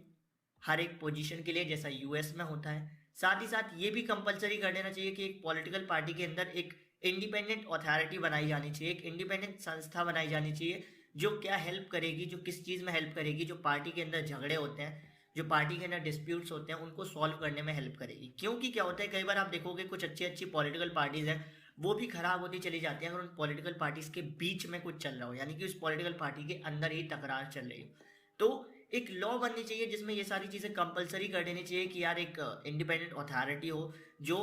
हर एक पोजीशन के लिए, जैसा यूएस में होता है। साथ ही साथ ये भी कंपलसरी कर देना चाहिए कि एक पॉलिटिकल पार्टी के अंदर एक इंडिपेंडेंट अथॉरिटी बनाई जानी चाहिए, एक इंडिपेंडेंट संस्था बनाई जानी चाहिए जो क्या हेल्प करेगी, जो किस चीज़ में हेल्प करेगी, जो पार्टी के अंदर झगड़े होते हैं, जो पार्टी के अंदर डिस्प्यूट्स होते हैं, उनको सॉल्व करने में हेल्प करेगी। क्योंकि क्या होता है कई बार आप देखोगे कुछ अच्छी अच्छी पॉलिटिकल पार्टीज हैं वो भी खराब होती चली जाती है अगर उन पॉलिटिकल पार्टीज के बीच में कुछ चल रहा हो, यानी कि उस पॉलिटिकल पार्टी के अंदर ही तकरार चल रही हो। तो एक लॉ बननी चाहिए जिसमें ये सारी चीज़ें कंपलसरी कर देनी चाहिए कि यार एक इंडिपेंडेंट अथॉरिटी हो जो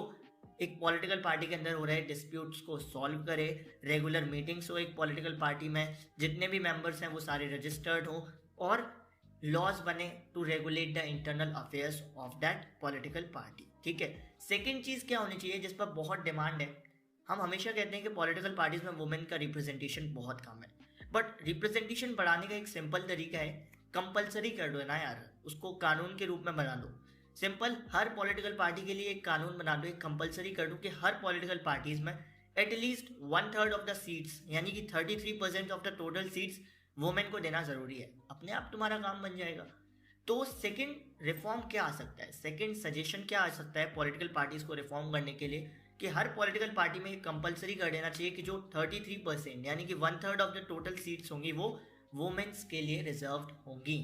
एक पॉलिटिकल पार्टी के अंदर हो रहे डिस्प्यूट्स को सॉल्व करे, रेगुलर मीटिंग्स हो एक पॉलिटिकल पार्टी में, जितने भी मेंबर्स हैं वो सारे रजिस्टर्ड हो, और लॉज बने to regulate the internal affairs of that political party. ठीक है। सेकेंड चीज़ क्या होनी चाहिए जिस पर बहुत डिमांड है, हम हमेशा कहते हैं कि पॉलिटिकल पार्टीज में वुमेन का रिप्रेजेंटेशन बहुत कम है, बट रिप्रेजेंटेशन बढ़ाने का एक सिंपल तरीका है, कंपलसरी कर दो ना यार, उसको कानून के रूप में बना दो। सिंपल, हर पॉलिटिकल पार्टी के लिए एक कानून बना दो, एक कंपलसरी कर दो कि हर पॉलिटिकल पार्टीज में एटलीस्ट 1/3 ऑफ द सीट्स, यानी कि 33% of the total seats women को देना जरूरी है। अपने आप तुम्हारा काम बन जाएगा। तो सेकंड रिफॉर्म क्या आ सकता है, सेकंड सजेशन क्या आ सकता है पॉलिटिकल पार्टीज को रिफॉर्म करने के लिए, कि हर पॉलिटिकल पार्टी में कंपलसरी कर देना चाहिए कि जो 33% यानी कि 1/3 ऑफ द टोटल सीट्स होंगी वो वुमेन्स के लिए रिजर्व्ड होंगी।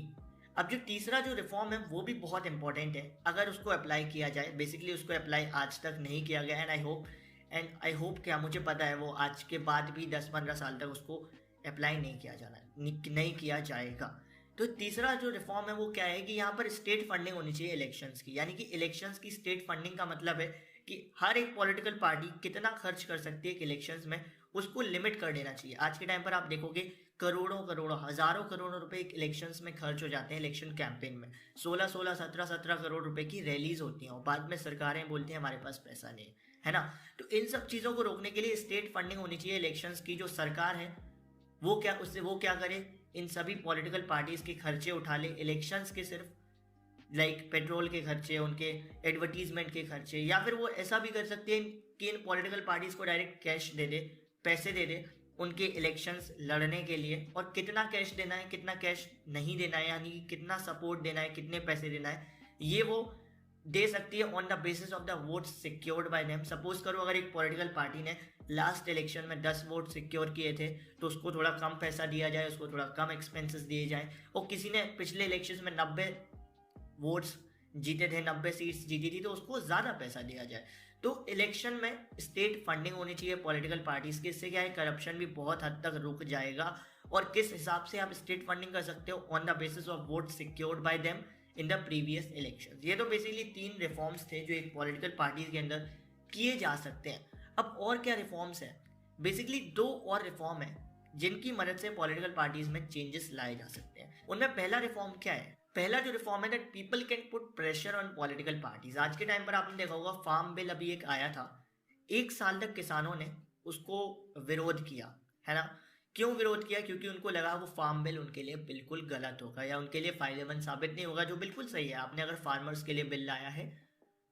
अब जो तीसरा जो रिफॉर्म है वो भी बहुत इंपॉर्टेंट है अगर उसको अप्लाई किया जाए। बेसिकली उसको अप्लाई आज तक नहीं किया गया, एंड आई होप क्या मुझे पता है वो आज के बाद भी 10-15 साल तक उसको अप्लाई नहीं किया जाना, नहीं किया जाएगा। तो तीसरा जो रिफॉर्म है वो क्या है कि यहाँ पर स्टेट फंडिंग होनी चाहिए इलेक्शंस की, यानी कि इलेक्शंस की स्टेट फंडिंग का मतलब है कि हर एक पॉलिटिकल पार्टी कितना खर्च कर सकती है इलेक्शंस में, उसको लिमिट कर देना चाहिए। आज के टाइम पर आप देखोगे करोड़ों करोड़ों हजारों करोड़ों रुपए इलेक्शंस में खर्च हो जाते हैं इलेक्शन कैंपेन में, 16-16, 17-17 करोड़ रुपए की रैलीज होती हैं और बाद में सरकारें बोलती हैं हमारे पास पैसा नहीं है ना। तो इन सब चीज़ों को रोकने के लिए स्टेट फंडिंग होनी चाहिए इलेक्शंस की। जो सरकार है वो क्या करे, इन सभी पॉलिटिकल पार्टीज के खर्चे उठा ले इलेक्शंस के, सिर्फ लाइक पेट्रोल के खर्चे, उनके एडवर्टीजमेंट के खर्चे, या फिर वो ऐसा भी कर सकते हैं कि इन पॉलिटिकल पार्टीज को डायरेक्ट कैश दे दे, पैसे दे दे उनके इलेक्शंस लड़ने के लिए, और कितना कैश देना है कितना कैश नहीं देना है, यानी कि कितना सपोर्ट देना है कितने पैसे देना है, ये वो दे सकती है on the basis of the vote secured by them. Suppose करो अगर एक पॉलिटिकल पार्टी ने लास्ट इलेक्शन में 10 वोट सिक्योर किए थे तो उसको थोड़ा कम पैसा दिया जाए, उसको थोड़ा कम एक्सपेंसेस दिए जाए। और किसी ने पिछले इलेक्शन में 90 वोट्स जीते थे, 90 सीट्स जीती थी, तो उसको ज़्यादा पैसा दिया जाए। तो इलेक्शन में स्टेट फंडिंग होनी चाहिए पॉलिटिकल पार्टीज की। इससे क्या है, करप्शन भी बहुत हद तक रुक जाएगा। और किस हिसाब से आप स्टेट फंडिंग कर सकते हो, on the basis of vote secured by them in the previous election. ये तो बेसिकली 3 रिफॉर्म्स थे जो एक पॉलिटिकल पार्टी के अंदर किए जा सकते हैं। अब और क्या रिफॉर्म्स हैं? बेसिकली 2 और रिफॉर्म है जिनकी मदद से पॉलिटिकल पार्टीज में चेंजेस लाए जा सकते हैं। उनमें पहला रिफॉर्म क्या है? पहला जो रिफॉर्म है that people can put pressure on political parties. आज के टाइम पर आपने देखा होगा फार्म बिल अभी एक आया था, 1 साल तक किसानों ने उसको विरोध किया, है ना। क्यों विरोध किया? क्योंकि उनको लगा वो फार्म बिल उनके लिए बिल्कुल गलत होगा या उनके लिए फायदेमंद साबित नहीं होगा, जो बिल्कुल सही है। आपने अगर फार्मर्स के लिए बिल लाया है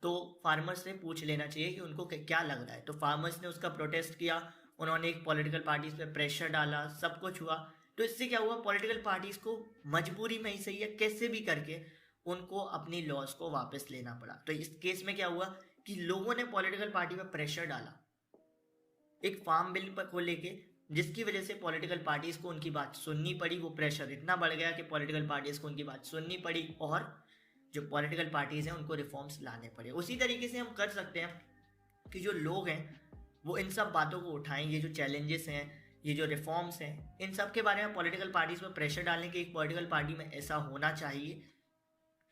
तो फार्मर्स से पूछ लेना चाहिए कि उनको क्या लग रहा है। तो फार्मर्स ने उसका प्रोटेस्ट किया, उन्होंने एक पॉलिटिकल पार्टीज पे प्रेशर डाला, सब कुछ हुआ। तो इससे क्या हुआ, पॉलिटिकल पार्टीज को मजबूरी में ही सही है कैसे भी करके उनको अपनी लॉज को वापस लेना पड़ा। तो इस केस में क्या हुआ कि लोगों ने पॉलिटिकल पार्टी पर प्रेशर डाला एक फार्म बिल को लेके, जिसकी वजह से पॉलिटिकल पार्टीज को उनकी बात सुननी पड़ी। वो प्रेशर इतना बढ़ गया कि पॉलिटिकल पार्टीज को उनकी बात सुननी पड़ी और जो पॉलिटिकल पार्टीज हैं उनको रिफॉर्म्स लाने पड़े। उसी तरीके से हम कर सकते हैं कि जो लोग हैं वो इन सब बातों को उठाएं, ये जो चैलेंजेस हैं, ये जो रिफॉर्म्स हैं, इन सब के बारे में पॉलिटिकल पार्टीज पर प्रेशर डालें कि एक पॉलिटिकल पार्टी में ऐसा होना चाहिए।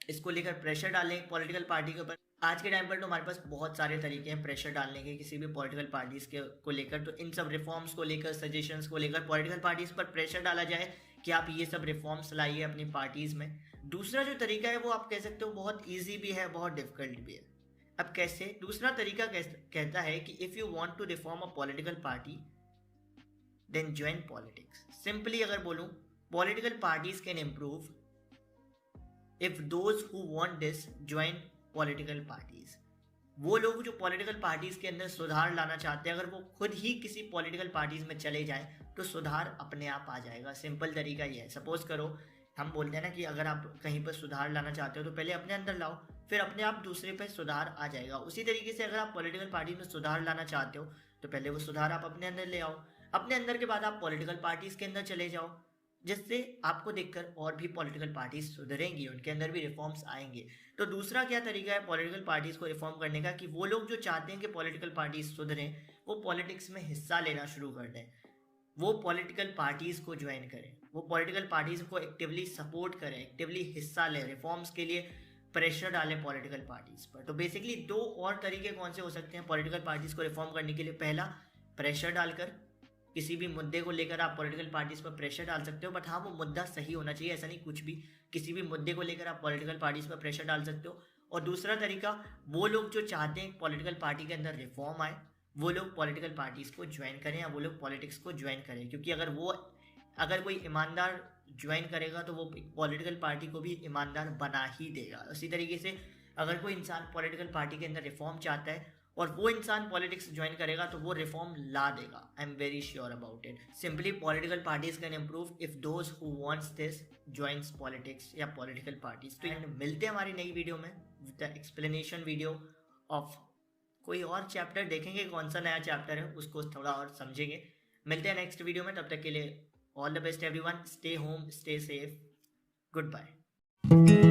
इसको लेकर प्रेशर डालें पॉलिटिकल पार्टी के ऊपर। आज के टाइम पर तो हमारे पास बहुत सारे तरीके हैं प्रेशर डालने के किसी भी पॉलिटिकल पार्टीज के को लेकर। तो इन सब रिफॉर्म्स को लेकर, सजेशंस को लेकर पॉलिटिकल पार्टीज पर प्रेशर डाला जाए कि आप ये सब रिफॉर्म्स लाइए अपनी पार्टीज में। दूसरा जो तरीका है वो आप कह सकते हो बहुत ईजी भी है, बहुत डिफिकल्ट भी है। अब कैसे? दूसरा तरीका कहता है कि if you want to reform a political party then join politics. Simply अगर बोलूं, political parties can improve if those who want this join political parties. वो लोग जो पॉलिटिकल पार्टीज के अंदर सुधार लाना चाहते हैं, अगर वो खुद ही किसी पॉलिटिकल पार्टीज में चले जाएं तो सुधार अपने आप आ जाएगा। सिंपल तरीका ये है। सपोज करो हम बोलते हैं ना कि अगर आप कहीं पर सुधार लाना चाहते हो तो पहले अपने अंदर लाओ, फिर अपने आप दूसरे पे सुधार आ जाएगा। उसी तरीके से अगर आप पॉलिटिकल पार्टी में सुधार लाना चाहते हो तो पहले वो सुधार आप अपने अंदर ले आओ, अपने अंदर के बाद आप पॉलिटिकल पार्टीज के अंदर चले जाओ, जिससे आपको देखकर और भी पॉलिटिकल पार्टीज सुधरेंगी, उनके अंदर भी रिफॉर्म्स आएंगे। तो दूसरा क्या तरीका है पॉलिटिकल पार्टीज को रिफॉर्म करने का कि वो लोग जो चाहते हैं कि पॉलिटिकल पार्टीज सुधरें वो पॉलिटिक्स में हिस्सा लेना शुरू कर दें, वो पॉलिटिकल पार्टीज को ज्वाइन करें, वो पॉलिटिकल पार्टीज को एक्टिवली सपोर्ट करें, एक्टिवली हिस्सा लें, रिफॉर्म्स के लिए प्रेशर डालें पॉलिटिकल पार्टीज पर। तो बेसिकली 2 और तरीके कौन से हो सकते हैं पॉलिटिकल पार्टीज को रिफॉर्म करने के लिए? पहला, प्रेशर डालकर, किसी भी मुद्दे को लेकर आप पॉलिटिकल पार्टीज पर प्रेशर डाल सकते हो, बट हाँ वो मुद्दा सही होना चाहिए, ऐसा नहीं कुछ भी, किसी भी मुद्दे को लेकर आप पॉलिटिकल पार्टीज पर प्रेशर डाल सकते हो। और दूसरा तरीका, वो लोग जो चाहते हैं पॉलिटिकल पार्टी के अंदर रिफॉर्म आए वो लोग पॉलिटिकल पार्टीज को ज्वाइन करें या वो लोग पॉलिटिक्स को ज्वाइन करें। क्योंकि अगर कोई ईमानदार ज्वाइन करेगा तो वो पॉलिटिकल पार्टी को भी ईमानदार बना ही देगा। उसी तरीके से अगर कोई इंसान पॉलिटिकल पार्टी के अंदर रिफॉर्म चाहता है और वो इंसान पॉलिटिक्स ज्वाइन करेगा तो वो रिफॉर्म ला देगा। I am very sure about it. Simply political parties can improve if those who wants this joins politics या पॉलिटिकल पार्टीज। तो मिलते हैं हमारी नई वीडियो में with the explanation video of कोई और चैप्टर। देखेंगे कौन सा नया चैप्टर है, उसको थोड़ा और समझेंगे। मिलते हैं नेक्स्ट वीडियो में, तब तक के लिए all the best everyone, stay home, stay safe, good bye.